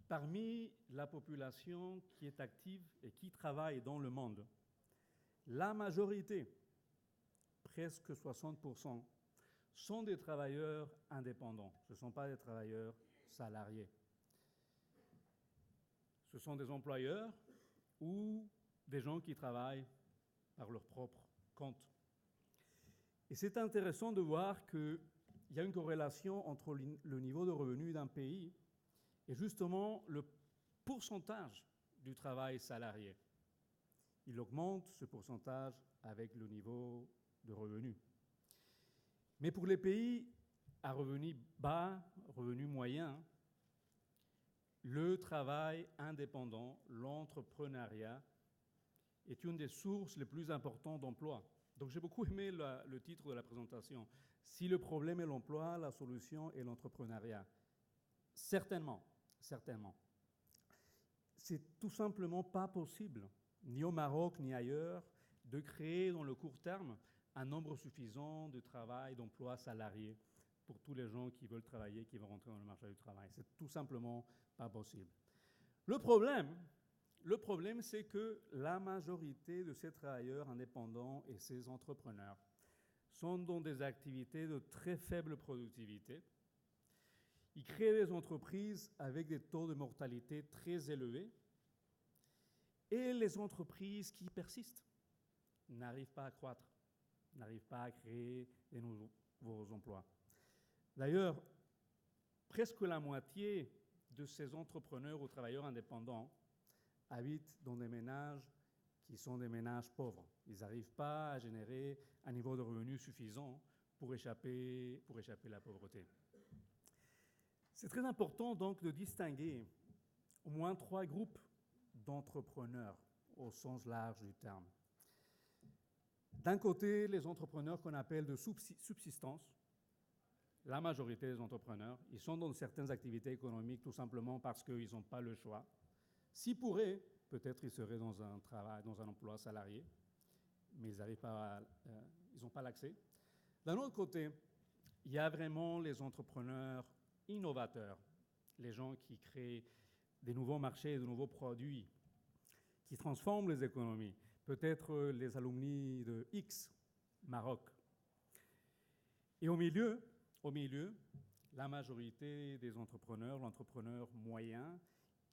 parmi la population qui est active et qui travaille dans le monde, la majorité, presque 60%, sont des travailleurs indépendants. Ce ne sont pas des travailleurs salariés. Ce sont des employeurs ou des gens qui travaillent par leur propre compte. Et c'est intéressant de voir qu'il y a une corrélation entre le niveau de revenu d'un pays et justement le pourcentage du travail salarié. Il augmente ce pourcentage avec le niveau de revenu. Mais pour les pays à revenus bas, revenus moyens, le travail indépendant, l'entrepreneuriat, est une des sources les plus importantes d'emploi. Donc j'ai beaucoup aimé le titre de la présentation. Si le problème est l'emploi, la solution est l'entrepreneuriat. Certainement, certainement. C'est tout simplement pas possible, ni au Maroc ni ailleurs, de créer dans le court terme un nombre suffisant de travail, d'emplois salariés pour tous les gens qui veulent travailler, qui vont rentrer dans le marché du travail. C'est tout simplement pas possible. Le problème, c'est que la majorité de ces travailleurs indépendants et ces entrepreneurs sont dans des activités de très faible productivité. Ils créent des entreprises avec des taux de mortalité très élevés et les entreprises qui persistent n'arrivent pas à croître, n'arrivent pas à créer de nouveaux emplois. D'ailleurs, presque la moitié de ces entrepreneurs ou travailleurs indépendants habitent dans des ménages qui sont des ménages pauvres. Ils n'arrivent pas à générer un niveau de revenu suffisant pour échapper à la pauvreté. C'est très important donc de distinguer au moins 3 groupes d'entrepreneurs au sens large du terme. D'un côté, les entrepreneurs qu'on appelle de subsistance. La majorité des entrepreneurs, ils sont dans certaines activités économiques tout simplement parce qu'ils n'ont pas le choix. S'ils pourraient, peut-être ils seraient dans un travail, dans un emploi salarié, mais ils n'ont pas l'accès. D'un autre côté, il y a vraiment les entrepreneurs innovateurs, les gens qui créent des nouveaux marchés, de nouveaux produits, qui transforment les économies. Peut-être les alumni de X, Maroc. Et au milieu, la majorité des entrepreneurs, l'entrepreneur moyen,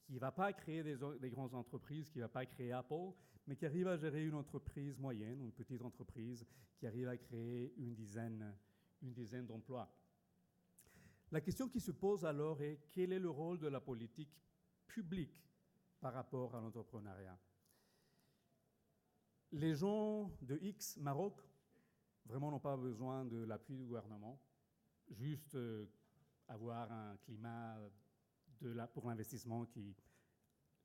qui ne va pas créer des grandes entreprises, qui ne va pas créer Apple, mais qui arrive à gérer une entreprise moyenne, une petite entreprise, qui arrive à créer une dizaine d'emplois. La question qui se pose alors est quel est le rôle de la politique publique par rapport à l'entrepreneuriat? Les gens de X, Maroc, vraiment n'ont pas besoin de l'appui du gouvernement, juste avoir un climat pour l'investissement qui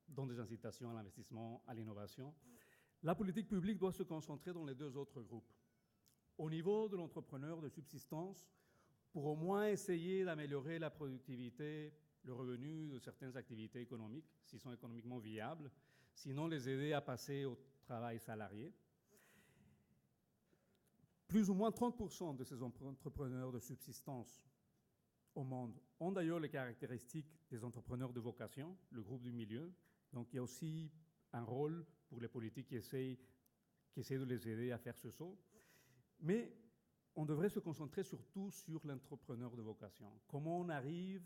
donne des incitations à l'investissement, à l'innovation. La politique publique doit se concentrer dans les 2 autres groupes. Au niveau de l'entrepreneur de subsistance, pour au moins essayer d'améliorer la productivité, le revenu de certaines activités économiques, s'ils sont économiquement viables, sinon les aider à passer au travail salarié. Plus ou moins 30% de ces entrepreneurs de subsistance au monde ont d'ailleurs les caractéristiques des entrepreneurs de vocation, le groupe du milieu. Donc il y a aussi un rôle pour les politiques qui essayent de les aider à faire ce saut. Mais on devrait se concentrer surtout sur l'entrepreneur de vocation. Comment on arrive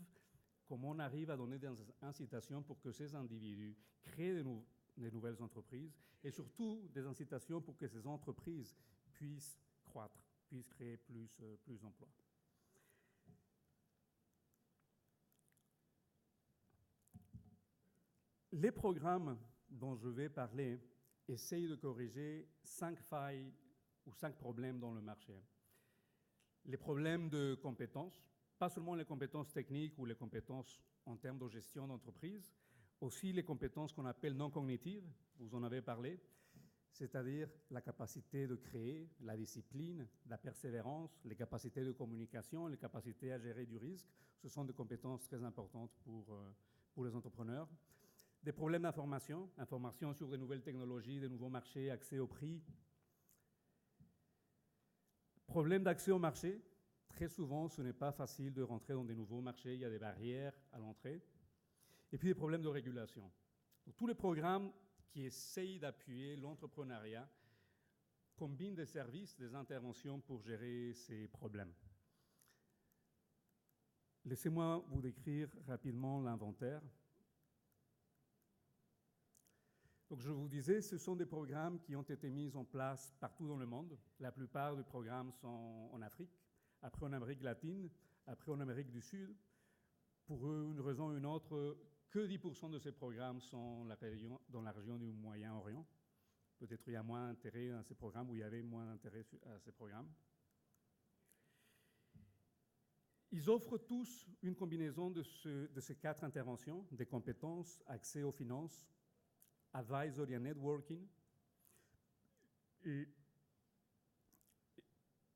à donner des incitations pour que ces individus créent des nouvelles entreprises et surtout des incitations pour que ces entreprises puissent croître, puissent créer plus d'emplois. Les programmes dont je vais parler essayent de corriger 5 failles ou 5 problèmes dans le marché. Les problèmes de compétences, pas seulement les compétences techniques ou les compétences en termes de gestion d'entreprise, aussi les compétences qu'on appelle non cognitives, vous en avez parlé, c'est-à-dire la capacité de créer, la discipline, la persévérance, les capacités de communication, les capacités à gérer du risque. Ce sont des compétences très importantes pour les entrepreneurs. Des problèmes d'information, information sur des nouvelles technologies, des nouveaux marchés, accès au prix. Problème d'accès au marché. Très souvent, ce n'est pas facile de rentrer dans des nouveaux marchés, il y a des barrières à l'entrée. Et puis des problèmes de régulation. Donc, tous les programmes qui essayent d'appuyer l'entrepreneuriat combinent des services, des interventions pour gérer ces problèmes. Laissez-moi vous décrire rapidement l'inventaire. Donc, je vous disais, ce sont des programmes qui ont été mis en place partout dans le monde. La plupart des programmes sont en Afrique, après en Amérique latine, après en Amérique du Sud. Pour une raison ou une autre, que 10% de ces programmes sont dans la région du Moyen-Orient. Peut-être il y a moins d'intérêt dans ces programmes ou il y avait moins d'intérêt à ces programmes. Ils offrent tous une combinaison de ces 4 interventions, des compétences, accès aux finances, advisory and networking et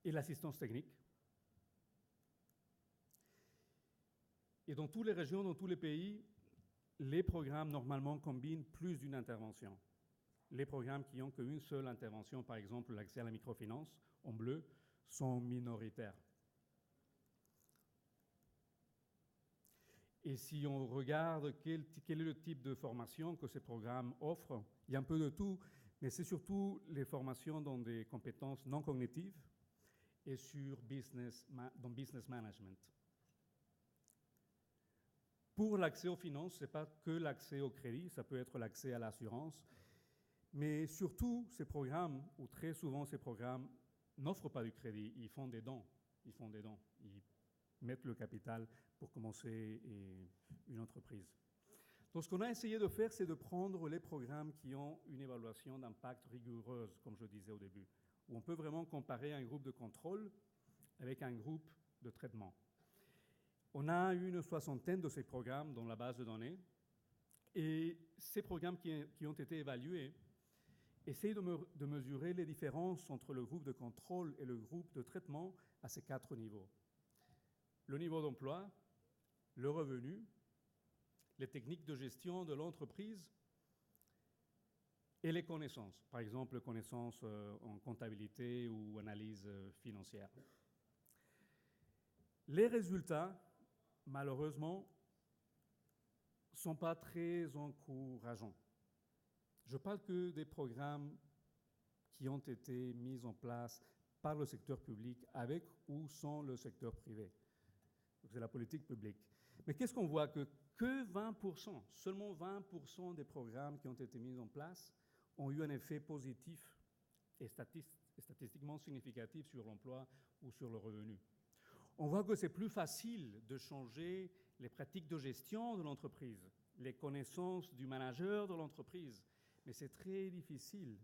l'assistance technique. Et dans toutes les régions, dans tous les pays, les programmes normalement combinent plus d'une intervention. Les programmes qui n'ont qu'une seule intervention, par exemple l'accès à la microfinance, en bleu, sont minoritaires. Et si on regarde quel est le type de formation que ces programmes offrent, il y a un peu de tout, mais c'est surtout les formations dans des compétences non cognitives et dans business management. Pour l'accès aux finances, ce n'est pas que l'accès au crédit, ça peut être l'accès à l'assurance, mais surtout ces programmes, ou très souvent ces programmes, n'offrent pas du crédit, ils font des dons. Ils mettent le capital pour commencer une entreprise. Donc ce qu'on a essayé de faire, c'est de prendre les programmes qui ont une évaluation d'impact rigoureuse, comme je disais au début, où on peut vraiment comparer un groupe de contrôle avec un groupe de traitement. On a une 60aine de ces programmes dans la base de données, et ces programmes qui ont été évalués essayent de mesurer les différences entre le groupe de contrôle et le groupe de traitement à ces 4 niveaux. Le niveau d'emploi, le revenu, les techniques de gestion de l'entreprise et les connaissances, par exemple connaissances en comptabilité ou analyse financière. Les résultats, malheureusement, ne sont pas très encourageants. Je parle que des programmes qui ont été mis en place par le secteur public avec ou sans le secteur privé. C'est la politique publique. Mais qu'est-ce qu'on voit? Que 20%, seulement 20% des programmes qui ont été mis en place ont eu un effet positif et statistiquement significatif sur l'emploi ou sur le revenu. On voit que c'est plus facile de changer les pratiques de gestion de l'entreprise, les connaissances du manager de l'entreprise, mais c'est très difficile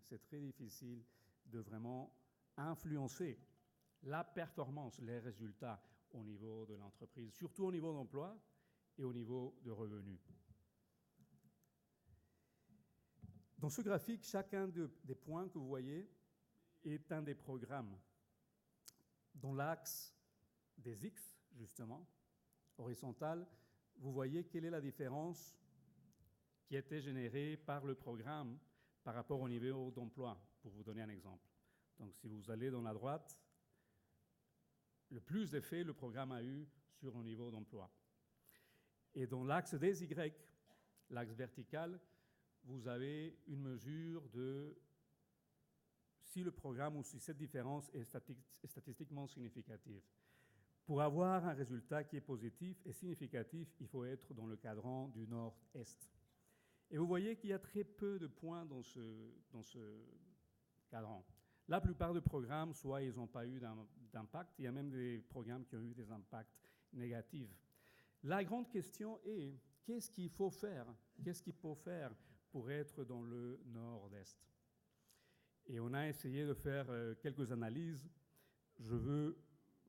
de vraiment influencer la performance, les résultats au niveau de l'entreprise, surtout au niveau d'emploi et au niveau de revenus. Dans ce graphique, chacun des points que vous voyez est un des programmes. Dans l'axe des X, justement, horizontale, vous voyez quelle est la différence qui a été générée par le programme par rapport au niveau d'emploi, pour vous donner un exemple. Donc, si vous allez dans la droite, le plus d'effet le programme a eu sur le niveau d'emploi. Et dans l'axe des Y, l'axe vertical, vous avez une mesure de si le programme ou si cette différence est statistiquement significative. Pour avoir un résultat qui est positif et significatif, il faut être dans le cadran du nord-est. Et vous voyez qu'il y a très peu de points dans ce cadran. La plupart des programmes, soit ils n'ont pas eu d'impact, il y a même des programmes qui ont eu des impacts négatifs. La grande question est, qu'est-ce qu'il faut faire? Qu'est-ce qu'il faut faire pour être dans le nord-est? Et on a essayé de faire quelques analyses. Je veux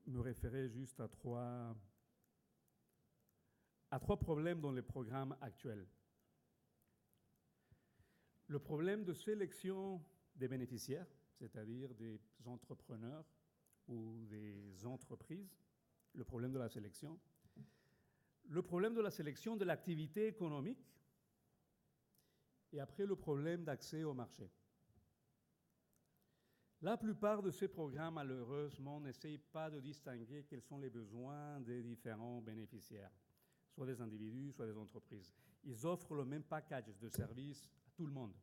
me référer juste à trois problèmes dans les programmes actuels. Le problème de sélection des bénéficiaires, c'est-à-dire des entrepreneurs ou des entreprises, le problème de la sélection. Le problème de la sélection de l'activité économique et après le problème d'accès au marché. La plupart de ces programmes, malheureusement, n'essayent pas de distinguer quels sont les besoins des différents bénéficiaires, soit des individus, soit des entreprises. Ils offrent le même package de services à tout le monde.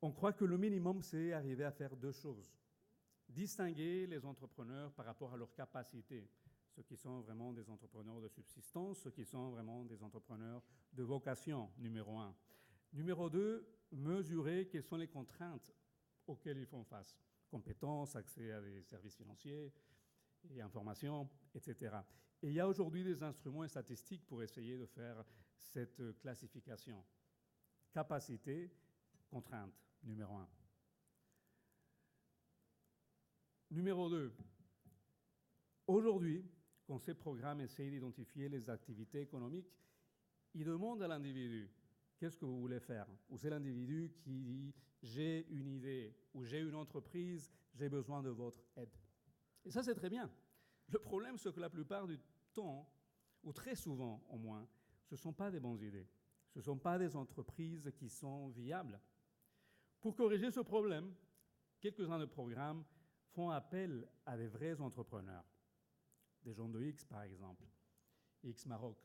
On croit que le minimum, c'est arriver à faire deux choses. Distinguer les entrepreneurs par rapport à leurs capacités, ceux qui sont vraiment des entrepreneurs de subsistance, ceux qui sont vraiment des entrepreneurs de vocation, numéro 1. Numéro 2, mesurer quelles sont les contraintes auxquelles ils font face. Compétences, accès à des services financiers et informations, etc. Et il y a aujourd'hui des instruments statistiques pour essayer de faire cette classification. Capacité, contrainte, numéro 1. Numéro 2, aujourd'hui, quand ces programmes essayent d'identifier les activités économiques, ils demandent à l'individu qu'est-ce que vous voulez faire? Ou c'est l'individu qui dit j'ai une idée ou j'ai une entreprise, j'ai besoin de votre aide. Et ça, c'est très bien. Le problème, c'est que la plupart du temps, ou très souvent au moins, ce ne sont pas des bonnes idées. Ce ne sont pas des entreprises qui sont viables. Pour corriger ce problème, quelques-uns de programmes font appel à des vrais entrepreneurs. Des gens de X, par exemple, X Maroc.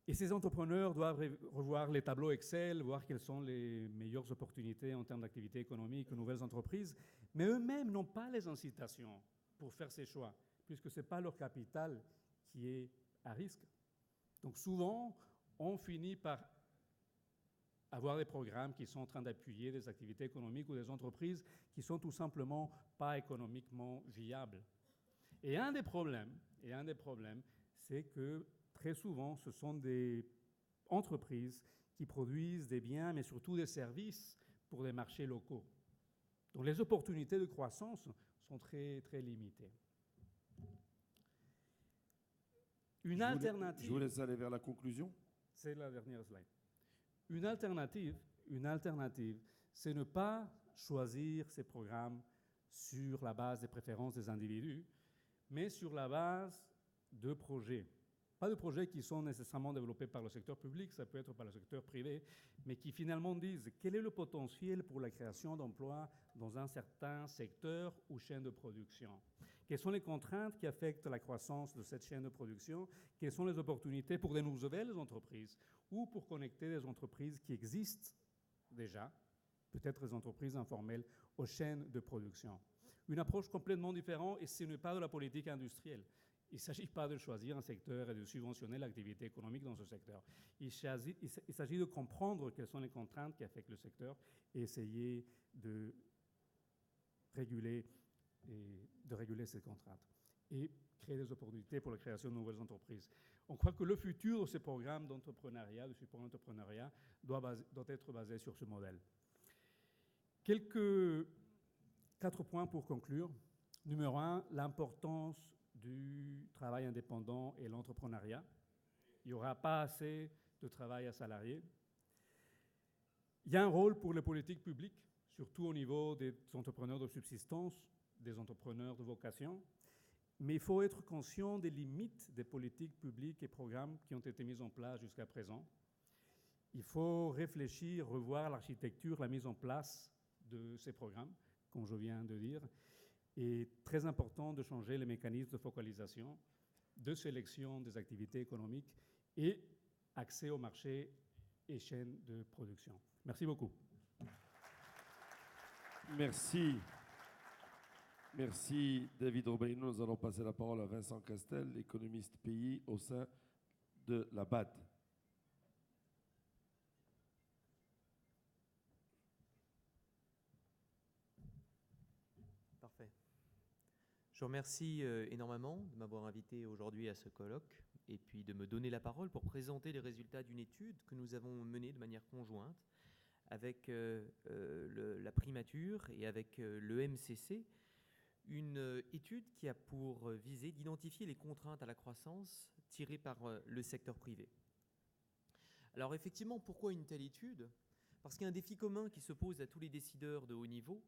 Et ces entrepreneurs doivent revoir les tableaux Excel, voir quelles sont les meilleures opportunités en termes d'activité économique, de nouvelles entreprises, mais eux-mêmes n'ont pas les incitations pour faire ces choix, puisque ce n'est pas leur capital qui est à risque. Donc souvent, on finit par avoir des programmes qui sont en train d'appuyer des activités économiques ou des entreprises qui sont tout simplement pas économiquement viables. Et un des problèmes, c'est que très souvent, ce sont des entreprises qui produisent des biens, mais surtout des services pour des marchés locaux. Donc les opportunités de croissance sont très, très limitées. Une alternative... Je vous laisse aller vers la conclusion. C'est la dernière slide. Une alternative, c'est ne pas choisir ces programmes sur la base des préférences des individus, mais sur la base de projets. Pas de projets qui sont nécessairement développés par le secteur public, ça peut être par le secteur privé, mais qui finalement disent quel est le potentiel pour la création d'emplois dans un certain secteur ou chaîne de production. Quelles sont les contraintes qui affectent la croissance de cette chaîne de production? Quelles sont les opportunités pour de nouvelles entreprises ou pour connecter des entreprises qui existent déjà, peut-être des entreprises informelles, aux chaînes de production? Une approche complètement différente, et ce n'est pas de la politique industrielle. Il ne s'agit pas de choisir un secteur et de subventionner l'activité économique dans ce secteur. Il s'agit de comprendre quelles sont les contraintes qui affectent le secteur et essayer de réguler ces contraintes et créer des opportunités pour la création de nouvelles entreprises. On croit que le futur de ces programmes d'entrepreneuriat, de support à l'entrepreneuriat, doit être basé sur ce modèle. 4 points pour conclure. Numéro 1, l'importance du travail indépendant et l'entrepreneuriat. Il n'y aura pas assez de travail à salariés. Il y a un rôle pour les politiques publiques, surtout au niveau des entrepreneurs de subsistance, des entrepreneurs de vocation. Mais il faut être conscient des limites des politiques publiques et programmes qui ont été mis en place jusqu'à présent. Il faut réfléchir, revoir l'architecture, la mise en place de ces programmes, comme je viens de dire. Et très important de changer les mécanismes de focalisation, de sélection des activités économiques et accès au marché et chaînes de production. Merci beaucoup. Merci. Merci David Robaino. Nous allons passer la parole à Vincent Castel, économiste pays au sein de la BAD. Parfait. Je vous remercie énormément de m'avoir invité aujourd'hui à ce colloque et puis de me donner la parole pour présenter les résultats d'une étude que nous avons menée de manière conjointe avec la primature et avec le MCC, une étude qui a pour visée d'identifier les contraintes à la croissance tirées par le secteur privé. Alors effectivement, pourquoi une telle étude? Parce qu'il y a un défi commun qui se pose à tous les décideurs de haut niveau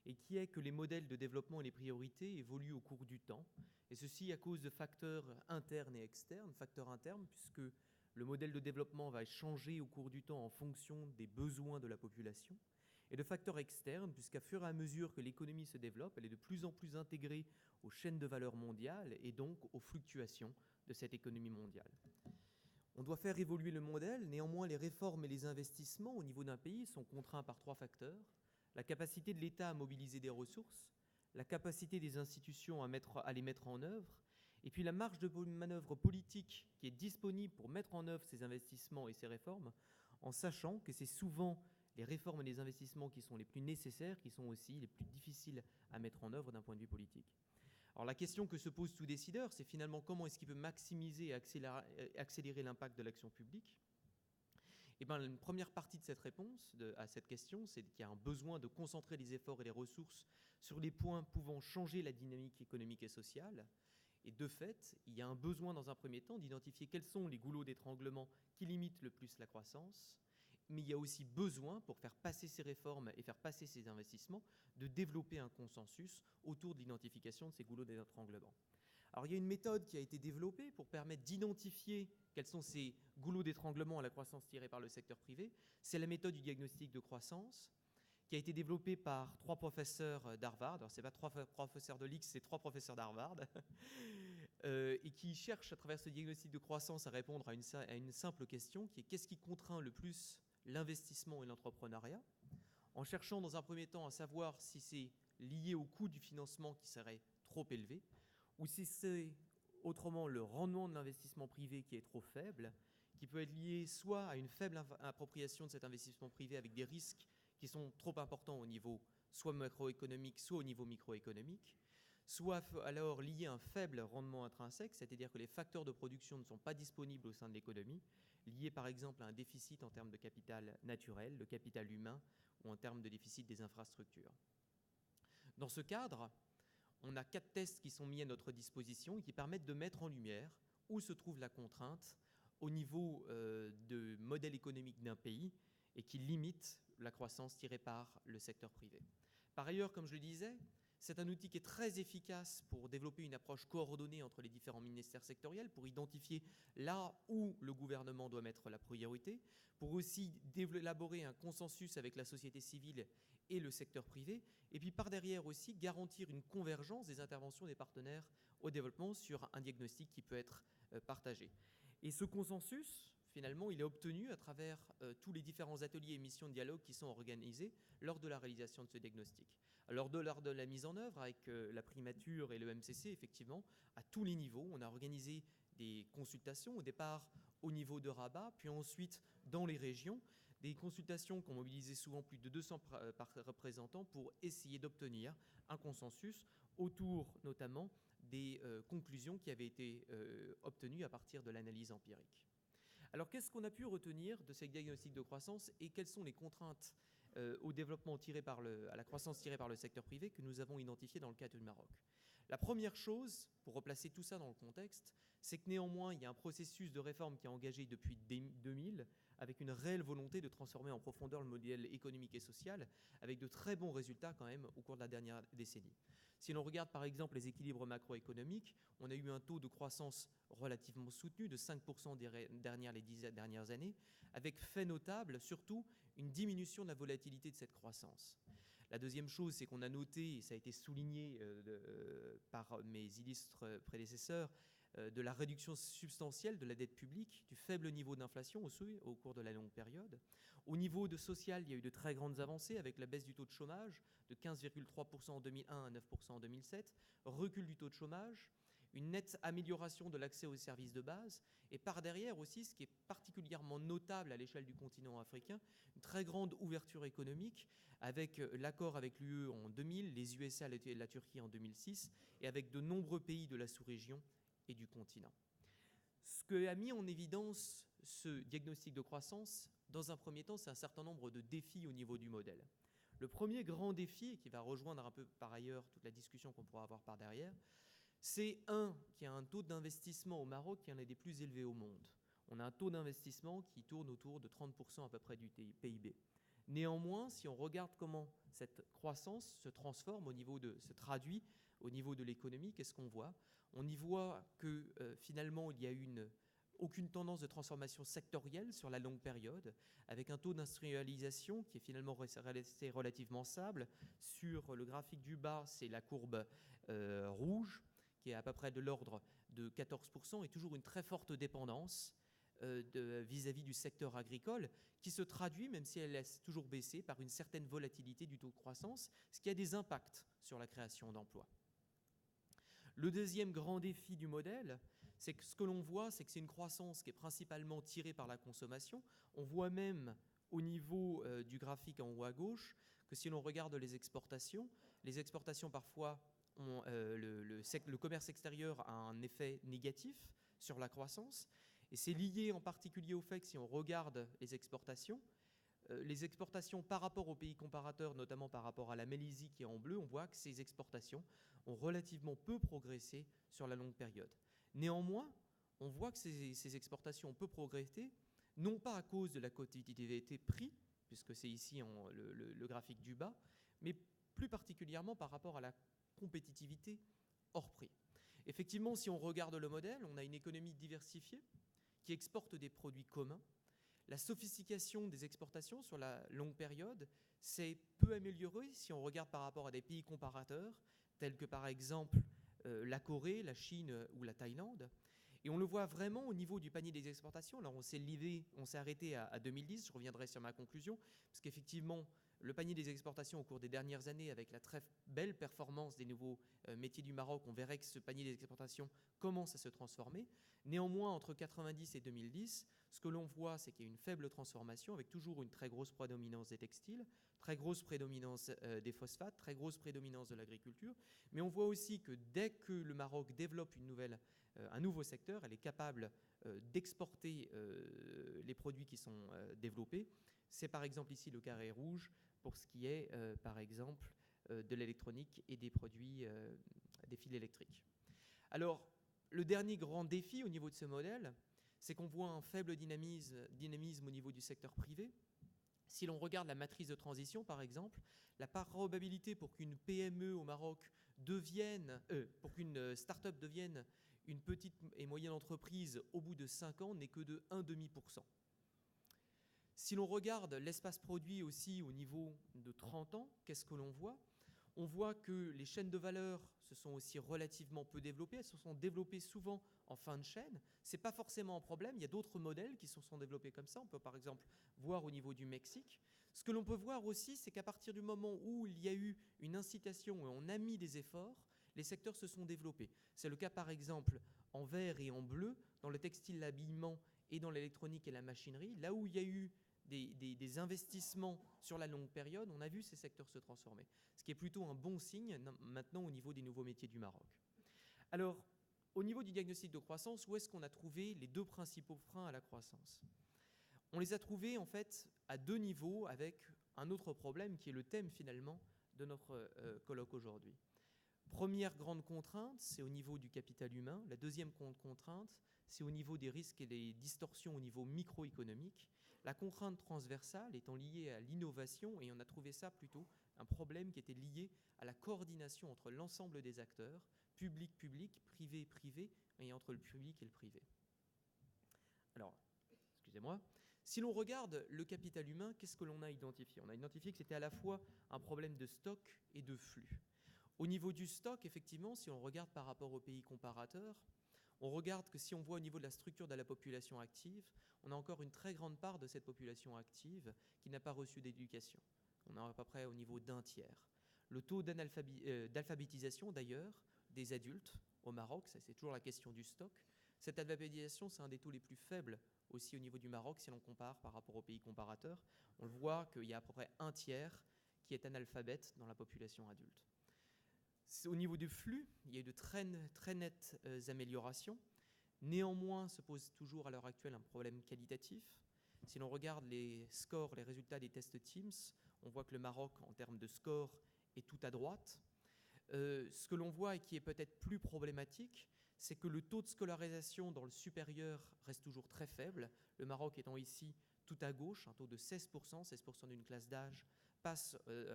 et qui est que les modèles de développement et les priorités évoluent au cours du temps, et ceci à cause de facteurs internes et externes. Facteurs internes puisque le modèle de développement va changer au cours du temps en fonction des besoins de la population, et de facteurs externes, puisqu'à fur et à mesure que l'économie se développe, elle est de plus en plus intégrée aux chaînes de valeur mondiales et donc aux fluctuations de cette économie mondiale. On doit faire évoluer le modèle, néanmoins les réformes et les investissements au niveau d'un pays sont contraints par trois facteurs: la capacité de l'État à mobiliser des ressources, la capacité des institutions à les mettre en œuvre, et puis la marge de manœuvre politique qui est disponible pour mettre en œuvre ces investissements et ces réformes, en sachant que c'est souvent les réformes et les investissements qui sont les plus nécessaires, qui sont aussi les plus difficiles à mettre en œuvre d'un point de vue politique. Alors la question que se pose tout décideur, c'est finalement comment est-ce qu'il peut maximiser et accélérer l'impact de l'action publique. Eh bien, une première partie de cette réponse à cette question, c'est qu'il y a un besoin de concentrer les efforts et les ressources sur les points pouvant changer la dynamique économique et sociale. Et de fait, il y a un besoin dans un premier temps d'identifier quels sont les goulots d'étranglement qui limitent le plus la croissance. Mais il y a aussi besoin, pour faire passer ces réformes et faire passer ces investissements, de développer un consensus autour de l'identification de ces goulots d'étranglement. Alors il y a une méthode qui a été développée pour permettre d'identifier quels sont ces goulots d'étranglement à la croissance tirée par le secteur privé. C'est la méthode du diagnostic de croissance qui a été développée par 3 professeurs d'Harvard. Alors ce n'est pas 3 professeurs de l'X, c'est 3 professeurs d'Harvard. Et qui cherchent à travers ce diagnostic de croissance à répondre à une simple question qui est: qu'est-ce qui contraint le plus l'investissement et l'entrepreneuriat, en cherchant dans un premier temps à savoir si c'est lié au coût du financement qui serait trop élevé, ou si c'est autrement le rendement de l'investissement privé qui est trop faible, qui peut être lié soit à une faible appropriation de cet investissement privé avec des risques qui sont trop importants au niveau soit macroéconomique, soit au niveau microéconomique, soit alors lié à un faible rendement intrinsèque, c'est-à-dire que les facteurs de production ne sont pas disponibles au sein de l'économie, liés par exemple à un déficit en termes de capital naturel, de capital humain, ou en termes de déficit des infrastructures. Dans ce cadre, on a 4 tests qui sont mis à notre disposition et qui permettent de mettre en lumière où se trouve la contrainte au niveau de modèle économique d'un pays et qui limite la croissance tirée par le secteur privé. Par ailleurs, comme je le disais, c'est un outil qui est très efficace pour développer une approche coordonnée entre les différents ministères sectoriels, pour identifier là où le gouvernement doit mettre la priorité, pour aussi élaborer un consensus avec la société civile et le secteur privé, et puis par derrière aussi garantir une convergence des interventions des partenaires au développement sur un diagnostic qui peut être partagé. Et ce consensus, finalement, il est obtenu à travers tous les différents ateliers et missions de dialogue qui sont organisés lors de la réalisation de ce diagnostic. Alors, lors de la mise en œuvre avec la primature et le MCC, effectivement, à tous les niveaux, on a organisé des consultations, au départ au niveau de Rabat, puis ensuite dans les régions, des consultations qui ont mobilisé souvent plus de 200 représentants pour essayer d'obtenir un consensus autour notamment des conclusions qui avaient été obtenues à partir de l'analyse empirique. Alors, qu'est-ce qu'on a pu retenir de ces diagnostics de croissance et quelles sont les contraintes au développement à la croissance tirée par le secteur privé que nous avons identifiées dans le cas du Maroc? La première chose, pour replacer tout ça dans le contexte, c'est que néanmoins, il y a un processus de réforme qui est engagé depuis 2000, avec une réelle volonté de transformer en profondeur le modèle économique et social, avec de très bons résultats quand même au cours de la dernière décennie. Si l'on regarde par exemple les équilibres macroéconomiques, on a eu un taux de croissance relativement soutenu de 5% les 10 dernières années, avec fait notable surtout une diminution de la volatilité de cette croissance. La deuxième chose, c'est qu'on a noté, et ça a été souligné par mes illustres prédécesseurs, de la réduction substantielle de la dette publique, du faible niveau d'inflation aussi au cours de la longue période. Au niveau de social, il y a eu de très grandes avancées avec la baisse du taux de chômage de 15,3% en 2001 à 9% en 2007, recul du taux de chômage, une nette amélioration de l'accès aux services de base, et par derrière aussi, ce qui est particulièrement notable à l'échelle du continent africain, une très grande ouverture économique avec l'accord avec l'UE en 2000, les USA et la Turquie en 2006, et avec de nombreux pays de la sous-région et du continent. Ce que a mis en évidence ce diagnostic de croissance, dans un premier temps, c'est un certain nombre de défis au niveau du modèle. Le premier grand défi, qui va rejoindre un peu par ailleurs toute la discussion qu'on pourra avoir par derrière, c'est qu'il y a un taux d'investissement au Maroc qui est un des plus élevés au monde. On a un taux d'investissement qui tourne autour de 30% à peu près du PIB. Néanmoins, si on regarde comment cette croissance se transforme se traduit au niveau de l'économie, qu'est-ce qu'on voit ? On y voit que finalement, il n'y a aucune tendance de transformation sectorielle sur la longue période, avec un taux d'industrialisation qui est finalement resté relativement stable. Sur le graphique du bas, c'est la courbe rouge, qui est à peu près de l'ordre de 14%, et toujours une très forte dépendance vis-à-vis du secteur agricole, qui se traduit, même si elle laisse toujours baisser, par une certaine volatilité du taux de croissance, ce qui a des impacts sur la création d'emplois. Le deuxième grand défi du modèle, c'est que ce que l'on voit, c'est que c'est une croissance qui est principalement tirée par la consommation. On voit même au niveau du graphique en haut à gauche que si l'on regarde les exportations parfois, le commerce extérieur a un effet négatif sur la croissance. Et c'est lié en particulier au fait que si on regarde les exportations par rapport aux pays comparateurs, notamment par rapport à la Malaisie qui est en bleu, on voit que ces exportations ont relativement peu progressé sur la longue période. Néanmoins, on voit que ces exportations ont peu progressé, non pas à cause de la compétitivité prix, puisque c'est ici le graphique du bas, mais plus particulièrement par rapport à la compétitivité hors prix. Effectivement, si on regarde le modèle, on a une économie diversifiée qui exporte des produits communs. La sophistication des exportations sur la longue période s'est peu améliorée si on regarde par rapport à des pays comparateurs, tels que par exemple la Corée, la Chine ou la Thaïlande. Et on le voit vraiment au niveau du panier des exportations. Alors on s'est arrêté à 2010, je reviendrai sur ma conclusion, parce qu'effectivement, le panier des exportations au cours des dernières années, avec la très belle performance des nouveaux métiers du Maroc, on verrait que ce panier des exportations commence à se transformer. Néanmoins, entre 1990 et 2010, ce que l'on voit, c'est qu'il y a une faible transformation, avec toujours une très grosse prédominance des textiles, très grosse prédominance des phosphates, très grosse prédominance de l'agriculture. Mais on voit aussi que dès que le Maroc développe un nouveau secteur, elle est capable d'exporter les produits qui sont développés. C'est par exemple ici le carré rouge pour ce qui est, par exemple, de l'électronique et des produits, des fils électriques. Alors, le dernier grand défi au niveau de ce modèle, c'est qu'on voit un faible dynamisme au niveau du secteur privé. Si l'on regarde la matrice de transition, par exemple, la probabilité pour qu'une PME au Maroc pour qu'une start-up devienne une petite et moyenne entreprise au bout de 5 ans n'est que de 1,5%. Si l'on regarde l'espace produit aussi au niveau de 30 ans, qu'est-ce que l'on voit ? On voit que les chaînes de valeur se sont aussi relativement peu développées. Elles se sont développées souvent en fin de chaîne. Ce n'est pas forcément un problème. Il y a d'autres modèles qui se sont développés comme ça. On peut par exemple voir au niveau du Mexique. Ce que l'on peut voir aussi, c'est qu'à partir du moment où il y a eu une incitation et on a mis des efforts, les secteurs se sont développés. C'est le cas par exemple en vert et en bleu, dans le textile, l'habillement et dans l'électronique et la machinerie. Là où il y a eu des investissements sur la longue période, on a vu ces secteurs se transformer. Ce qui est plutôt un bon signe maintenant au niveau des nouveaux métiers du Maroc. Alors, au niveau du diagnostic de croissance, où est-ce qu'on a trouvé les deux principaux freins à la croissance ? On les a trouvés en fait à deux niveaux avec un autre problème qui est le thème finalement de notre colloque aujourd'hui. Première grande contrainte, c'est au niveau du capital humain. La deuxième grande contrainte, c'est au niveau des risques et des distorsions au niveau microéconomique. La contrainte transversale étant liée à l'innovation, et on a trouvé ça plutôt un problème qui était lié à la coordination entre l'ensemble des acteurs, public, privé, et entre le public et le privé. Alors, excusez-moi. Si l'on regarde le capital humain, qu'est-ce que l'on a identifié? On a identifié que c'était à la fois un problème de stock et de flux. Au niveau du stock, effectivement, si on regarde par rapport aux pays comparateurs, on regarde que si on voit au niveau de la structure de la population active, on a encore une très grande part de cette population active qui n'a pas reçu d'éducation. On est à peu près au niveau d'un tiers. Le taux d'alphabétisation, d'ailleurs, des adultes au Maroc, ça c'est toujours la question du stock. Cette alphabétisation, c'est un des taux les plus faibles aussi au niveau du Maroc si l'on compare par rapport aux pays comparateurs. On le voit qu'il y a à peu près un tiers qui est analphabète dans la population adulte. Au niveau du flux, il y a eu de très nettes améliorations. Néanmoins, se pose toujours à l'heure actuelle un problème qualitatif. Si l'on regarde les scores, les résultats des tests Teams, on voit que le Maroc, en termes de score, est tout à droite. Ce que l'on voit et qui est peut-être plus problématique, c'est que le taux de scolarisation dans le supérieur reste toujours très faible. Le Maroc étant ici tout à gauche, un taux de 16% d'une classe d'âge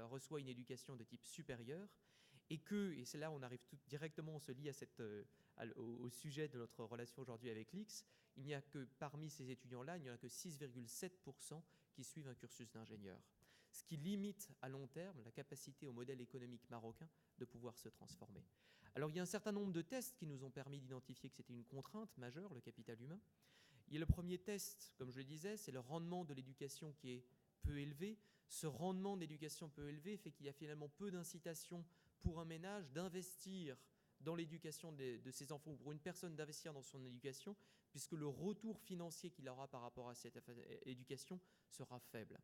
reçoit une éducation de type supérieur. Et c'est là où on arrive directement, on se lie au sujet de notre relation aujourd'hui avec l'IX, il n'y a que parmi ces étudiants-là, il n'y en a que 6,7% qui suivent un cursus d'ingénieur. Ce qui limite à long terme la capacité au modèle économique marocain de pouvoir se transformer. Alors il y a un certain nombre de tests qui nous ont permis d'identifier que c'était une contrainte majeure, le capital humain. Il y a le premier test, comme je le disais, c'est le rendement de l'éducation qui est peu élevé. Ce rendement d'éducation peu élevé fait qu'il y a finalement peu d'incitation pour un ménage d'investir dans l'éducation de ses enfants, ou pour une personne d'investir dans son éducation, puisque le retour financier qu'il aura par rapport à cette éducation sera faible,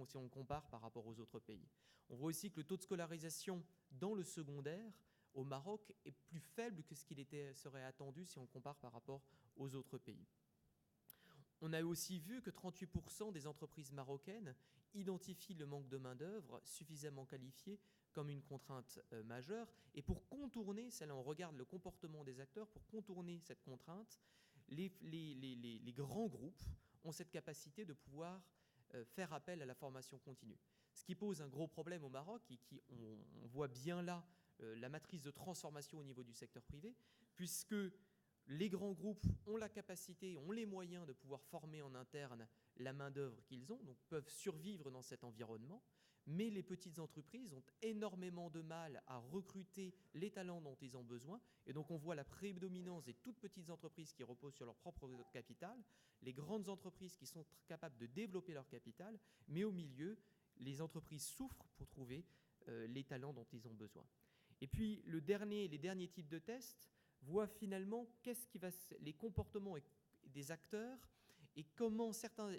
si on compare par rapport aux autres pays. On voit aussi que le taux de scolarisation dans le secondaire au Maroc est plus faible que ce qu'il serait attendu si on compare par rapport aux autres pays. On a aussi vu que 38% des entreprises marocaines identifient le manque de main-d'œuvre suffisamment qualifiée comme une contrainte majeure. Et pour contourner, là on regarde le comportement des acteurs, pour contourner cette contrainte, les grands groupes ont cette capacité de pouvoir faire appel à la formation continue. Ce qui pose un gros problème au Maroc et on voit bien là la matrice de transformation au niveau du secteur privé, puisque les grands groupes ont la capacité, ont les moyens de pouvoir former en interne la main-d'œuvre qu'ils ont, donc peuvent survivre dans cet environnement. Mais les petites entreprises ont énormément de mal à recruter les talents dont ils ont besoin. Et donc on voit la prédominance des toutes petites entreprises qui reposent sur leur propre capital, les grandes entreprises qui sont capables de développer leur capital, mais au milieu, les entreprises souffrent pour trouver les talents dont ils ont besoin. Et puis les derniers types de tests voient finalement les comportements des acteurs et comment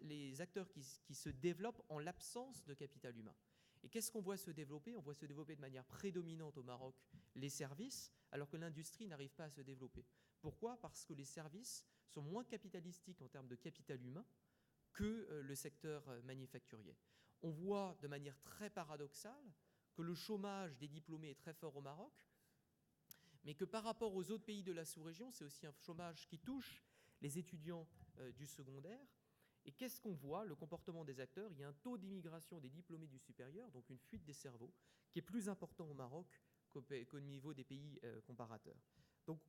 les acteurs qui se développent en l'absence de capital humain. Et qu'est-ce qu'on voit se développer? On voit se développer de manière prédominante au Maroc les services, alors que l'industrie n'arrive pas à se développer. Pourquoi? Parce que les services sont moins capitalistiques en termes de capital humain que le secteur manufacturier. On voit de manière très paradoxale que le chômage des diplômés est très fort au Maroc, mais que par rapport aux autres pays de la sous-région, c'est aussi un chômage qui touche les étudiants du secondaire. Et qu'est-ce qu'on voit? Le comportement des acteurs, il y a un taux d'immigration des diplômés du supérieur, donc une fuite des cerveaux, qui est plus important au Maroc qu'au niveau des pays comparateurs. Donc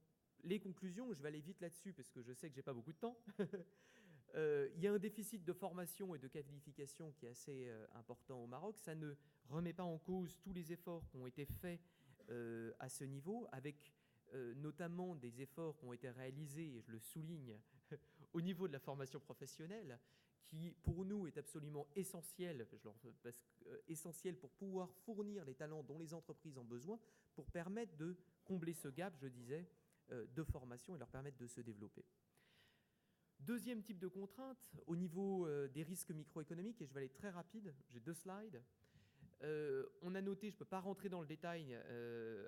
les conclusions, je vais aller vite là-dessus parce que je sais que je n'ai pas beaucoup de temps. Il y a un déficit de formation et de qualification qui est assez important au Maroc. Ça ne remet pas en cause tous les efforts qui ont été faits à ce niveau, avec notamment des efforts qui ont été réalisés, et je le souligne, au niveau de la formation professionnelle, qui pour nous est absolument essentiel, essentiel pour pouvoir fournir les talents dont les entreprises ont besoin, pour permettre de combler ce gap, je disais, de formation et leur permettre de se développer. Deuxième type de contrainte, au niveau des risques microéconomiques, et je vais aller très rapide, j'ai 2 slides. On a noté, je ne peux pas rentrer dans le détail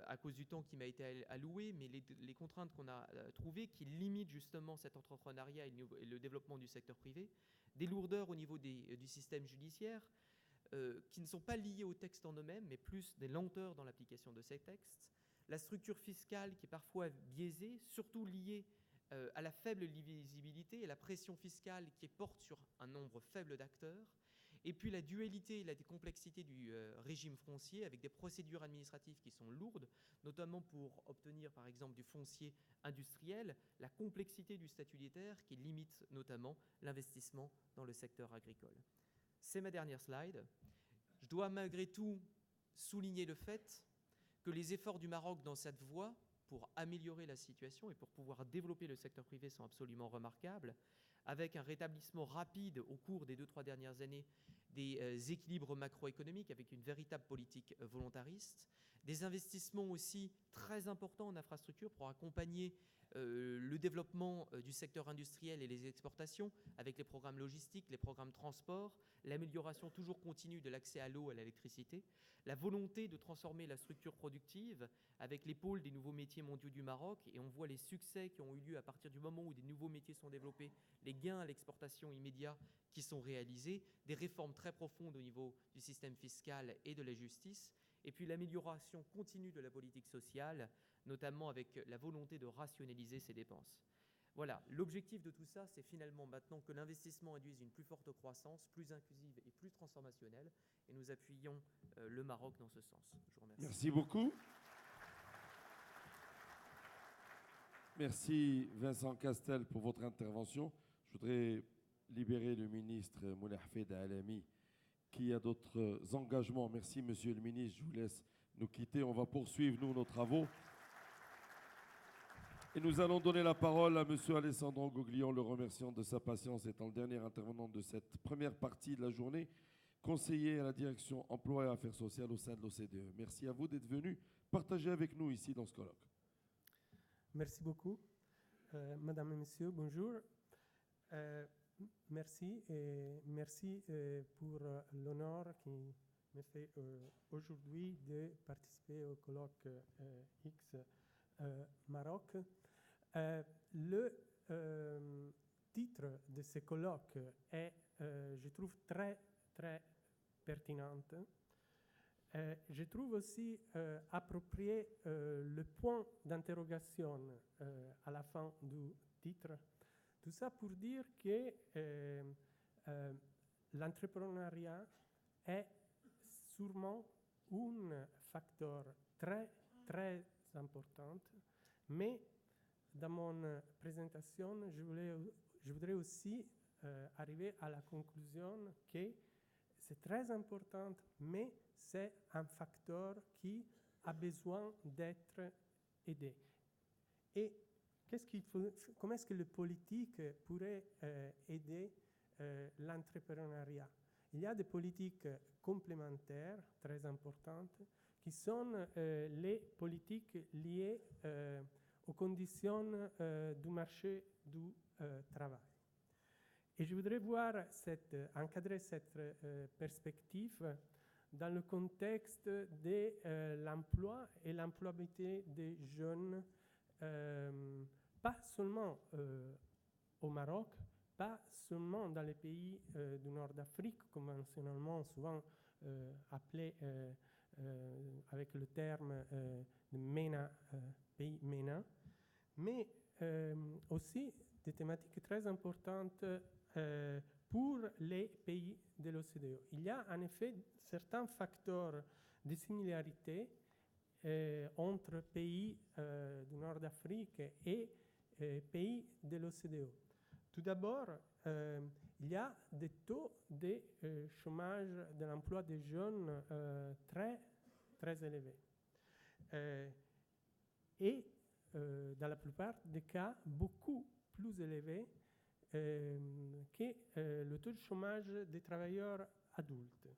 à cause du temps qui m'a été alloué, mais les contraintes qu'on a trouvées qui limitent justement cet entrepreneuriat et le développement du secteur privé, des lourdeurs au niveau du système judiciaire qui ne sont pas liées aux textes en eux-mêmes, mais plus des lenteurs dans l'application de ces textes, la structure fiscale qui est parfois biaisée, surtout liée à la faible lisibilité et la pression fiscale qui porte sur un nombre faible d'acteurs, et puis la dualité et la complexité du régime foncier avec des procédures administratives qui sont lourdes, notamment pour obtenir par exemple du foncier industriel, la complexité du statutaire qui limite notamment l'investissement dans le secteur agricole. C'est ma dernière slide. Je dois malgré tout souligner le fait que les efforts du Maroc dans cette voie pour améliorer la situation et pour pouvoir développer le secteur privé sont absolument remarquables, avec un rétablissement rapide au cours des 2-3 dernières années des équilibres macroéconomiques avec une véritable politique volontariste, des investissements aussi très importants en infrastructure pour accompagner le développement du secteur industriel et les exportations avec les programmes logistiques, les programmes transport, l'amélioration toujours continue de l'accès à l'eau et à l'électricité, la volonté de transformer la structure productive avec les pôles des nouveaux métiers mondiaux du Maroc, et on voit les succès qui ont eu lieu à partir du moment où des nouveaux métiers sont développés, les gains à l'exportation immédiats qui sont réalisés, des réformes très profondes au niveau du système fiscal et de la justice, et puis l'amélioration continue de la politique sociale, notamment avec la volonté de rationaliser ses dépenses. Voilà, l'objectif de tout ça, c'est finalement maintenant que l'investissement induise une plus forte croissance, plus inclusive et plus transformationnelle, et nous appuyons le Maroc dans ce sens. Je vous remercie. Merci beaucoup. Merci Vincent Castel pour votre intervention. Je voudrais libérer le ministre Moulay Hafid Alami qui a d'autres engagements. Merci Monsieur le ministre, je vous laisse nous quitter. On va poursuivre nous nos travaux. Et nous allons donner la parole à Monsieur Alessandro Goglion, le remerciant de sa patience étant le dernier intervenant de cette première partie de la journée, conseiller à la direction emploi et affaires sociales au sein de l'OCDE. Merci à vous d'être venu partager avec nous ici dans ce colloque. Merci beaucoup. Madame et Messieurs, bonjour. Merci et merci pour l'honneur qui me fait aujourd'hui de participer au colloque X Maroc. Le titre de ce colloque est, je trouve, très, très pertinent. Je trouve aussi approprié le point d'interrogation à la fin du titre. Tout ça pour dire que l'entrepreneuriat est sûrement un facteur très, très important, mais dans mon présentation, je voudrais aussi arriver à la conclusion que c'est très important, mais c'est un facteur qui a besoin d'être aidé. Et comment est-ce que le politique pourrait aider l'entrepreneuriat? Il y a des politiques complémentaires très importantes qui sont les politiques liées aux conditions du marché du travail. Et je voudrais encadrer cette perspective dans le contexte de l'emploi et l'employabilité des jeunes, pas seulement au Maroc, pas seulement dans les pays du nord d'Afrique, conventionnellement souvent appelés avec le terme de MENA, pays MENA, mais aussi des thématiques très importantes pour les pays de l'OCDE. Il y a en effet certains facteurs de similarité entre pays du nord d'Afrique et pays de l'OCDE. Tout d'abord, il y a des taux de chômage de l'emploi des jeunes très, très élevés. Et dans la plupart des cas, beaucoup plus élevés que le taux de chômage des travailleurs adultes.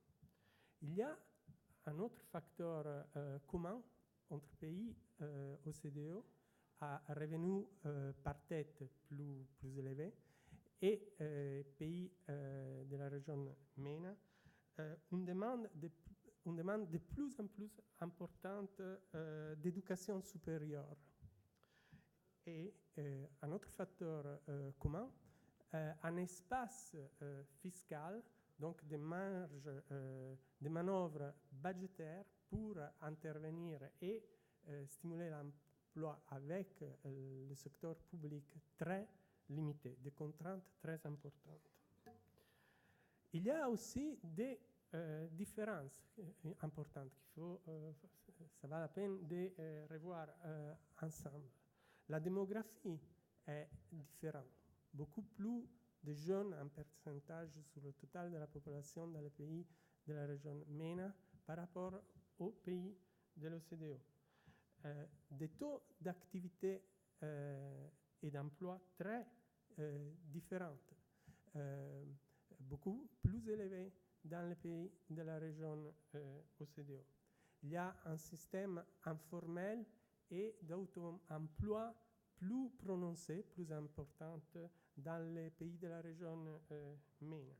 Il y a un autre facteur commun entre pays OCDE à revenus par tête plus élevés et pays de la région MENA, une demande de plus en plus importante d'éducation supérieure. Et un autre facteur commun, un espace fiscal, donc des marges, des manœuvres budgétaires pour intervenir et stimuler l'emploi avec le secteur public très limité, des contraintes très importantes. Il y a aussi des différences importantes qu'il faut, ça va la peine de revoir ensemble. La démographie est différente. Beaucoup plus de jeunes en pourcentage sur le total de la population dans les pays de la région MENA par rapport aux pays de l'OCDE. Des taux d'activité et d'emploi très différents, beaucoup plus élevés dans les pays de la région OCDE. Il y a un système informel et d'auto-emploi plus prononcé, plus important dans les pays de la région MENA.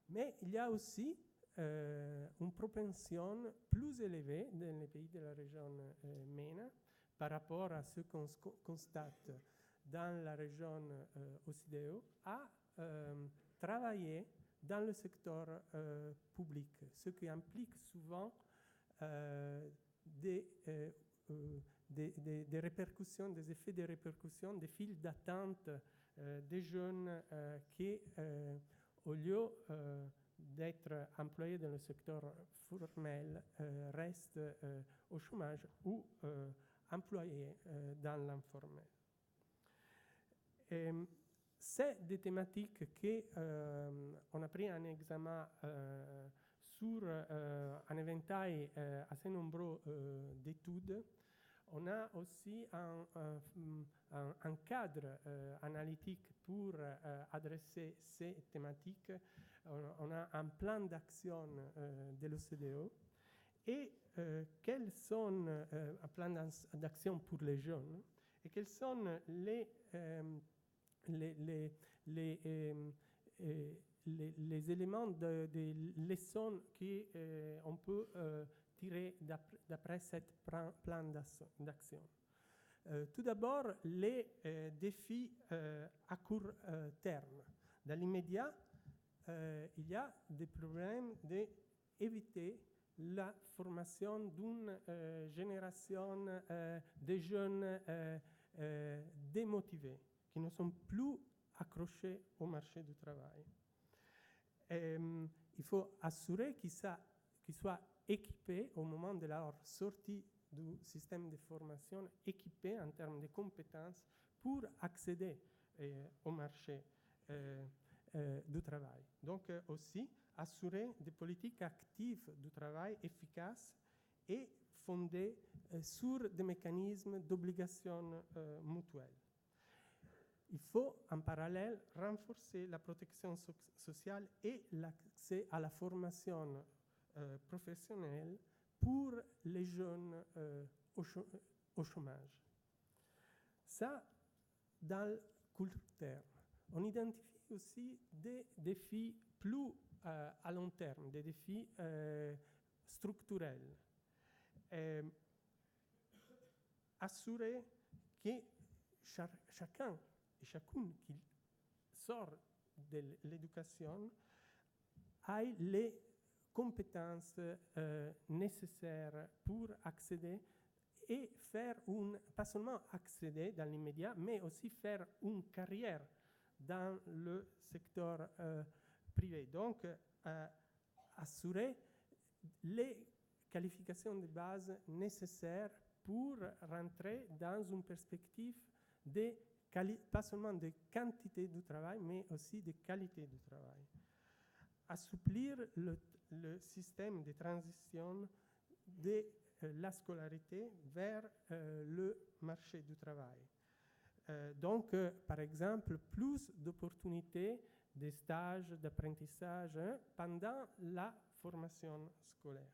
Mais il y a aussi une propension plus élevée dans les pays de la région MENA par rapport à ce qu'on constate dans la région OCDE à travailler dans le secteur public, ce qui implique souvent des répercussions, des effets de répercussions, des files d'attente des jeunes qui, au lieu d'être employés dans le secteur formel, restent au chômage ou employés dans l'informel. C'est des thématiques qu'on a pris en examen sur un éventail assez nombreux d'études. On a aussi un cadre analytique pour adresser ces thématiques. On a un plan d'action de l'OCDE et quels sont un plan d'action pour les jeunes et quels sont les éléments des leçons qu'on peut tirer d'après ce plan d'action. Tout d'abord, les défis à court terme. Dans l'immédiat, il y a des problèmes d'éviter la formation d'une génération de jeunes démotivés, qui ne sont plus accrochés au marché du travail. Il faut assurer qu'ils soient équipés au moment de leur sortie du système de formation, équipés en termes de compétences pour accéder au marché du travail. Donc aussi assurer des politiques actives du travail efficaces et fondées sur des mécanismes d'obligation mutuelle. Il faut en parallèle renforcer la protection sociale et l'accès à la formation professionnelle pour les jeunes au chômage. Ça, dans le court terme. On identifie aussi des défis plus à long terme, des défis structurels. Assurer que chacun et chacune qui sort de l'éducation ait les compétences nécessaires pour accéder et faire pas seulement accéder dans l'immédiat, mais aussi faire une carrière dans le secteur privé. Donc, assurer les qualifications de base nécessaires pour rentrer dans une perspective pas seulement de quantité du travail, mais aussi de qualité du travail. Assouplir le système de transition de la scolarité vers le marché du travail. Donc, par exemple, plus d'opportunités de stages, d'apprentissage pendant la formation scolaire.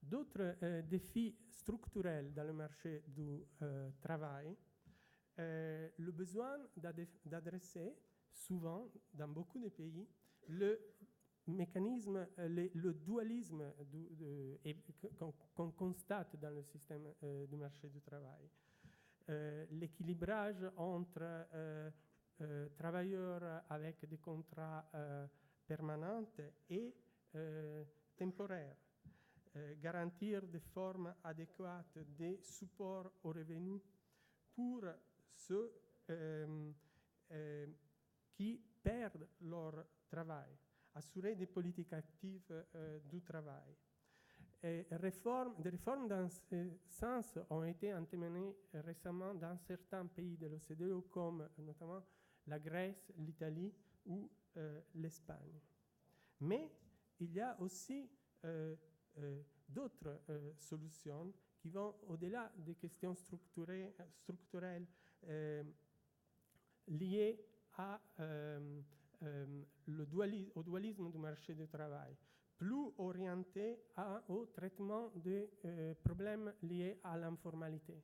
D'autres défis structurels dans le marché du travail, le besoin d'adresser souvent, dans beaucoup de pays, le mécanisme, le dualisme qu'on constate dans le système du marché du travail. L'équilibrage entre travailleurs avec des contrats permanents et temporaires. garantir des formes adéquates de support aux revenus pour ceux qui perdent leur travail, assurer des politiques actives du travail. Des réformes dans ce sens ont été entremenées récemment dans certains pays de l'OCDE, comme notamment la Grèce, l'Italie ou l'Espagne. Mais il y a aussi d'autres solutions qui vont au-delà des questions structurelles liées au dualisme du marché du travail, plus orienté au traitement des problèmes liés à l'informalité.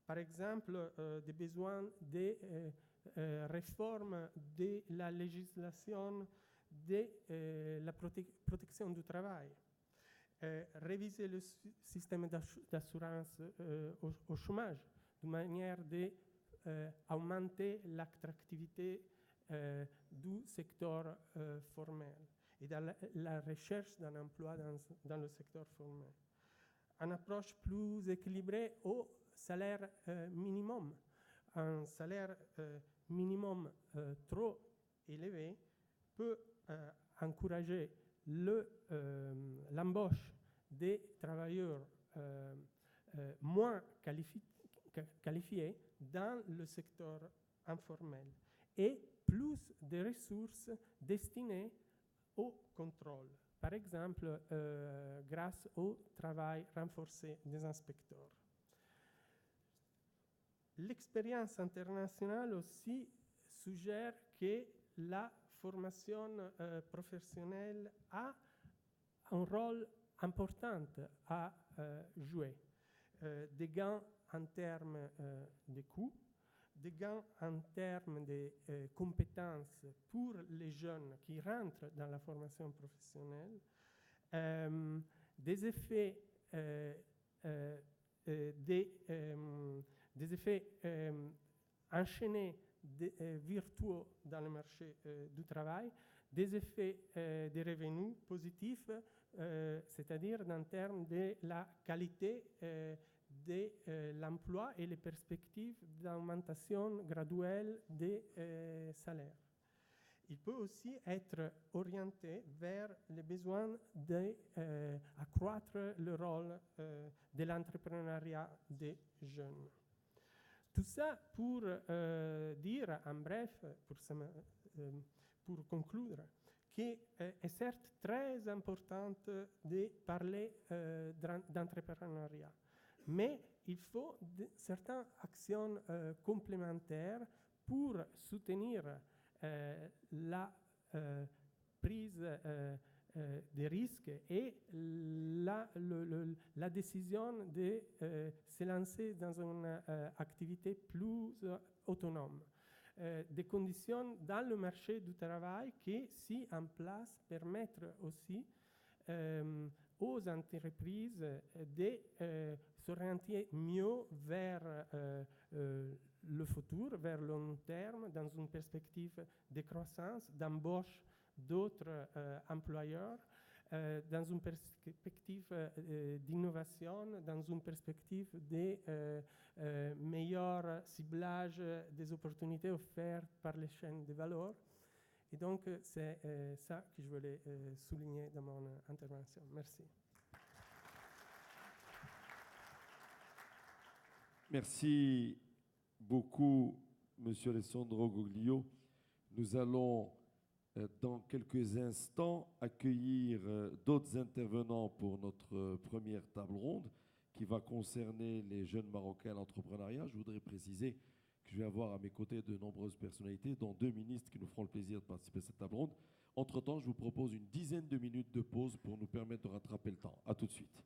Par exemple, des besoins de réforme de la législation de la protection du travail, réviser le système d'assurance au chômage de manière d'augmenter l'attractivité du secteur formel et dans la recherche d'un emploi dans le secteur formel. Une approche plus équilibrée au salaire minimum. Un salaire minimum trop élevé peut encourager l'embauche des travailleurs moins qualifiés dans le secteur informel et plus de ressources destinées au contrôle, par exemple grâce au travail renforcé des inspecteurs. L'expérience internationale aussi suggère que la formation professionnelle a un rôle important à jouer. Des gains en termes de coûts, des gains en termes de compétences pour les jeunes qui rentrent dans la formation professionnelle, des effets enchaînés virtueux dans le marché du travail, des effets de revenus positifs, c'est-à-dire en termes de la qualité de l'emploi et les perspectives d'augmentation graduelle des salaires. Il peut aussi être orienté vers les besoins d'accroître le rôle de l'entrepreneuriat des jeunes. Tout ça pour dire en bref, pour conclure, qu'il est certes très important de parler d'entrepreneuriat, mais il faut certaines actions complémentaires pour soutenir la prise des risques et la décision de se lancer dans une activité plus autonome. Des conditions dans le marché du travail qui, si en place, permettent aussi aux entreprises de s'orienter mieux vers le futur, vers le long terme, dans une perspective de croissance, d'embauche d'autres employeurs, dans une perspective d'innovation, dans une perspective de meilleur ciblage des opportunités offertes par les chaînes de valeur. Et donc, c'est ça que je voulais souligner dans mon intervention. Merci. Merci beaucoup, Monsieur Alessandro Goglio. Nous allons, dans quelques instants, accueillir d'autres intervenants pour notre première table ronde qui va concerner les jeunes Marocains à l'entrepreneuriat. Je voudrais préciser que je vais avoir à mes côtés de nombreuses personnalités, dont 2 ministres qui nous feront le plaisir de participer à cette table ronde. Entre-temps, je vous propose une dizaine de minutes de pause pour nous permettre de rattraper le temps. À tout de suite.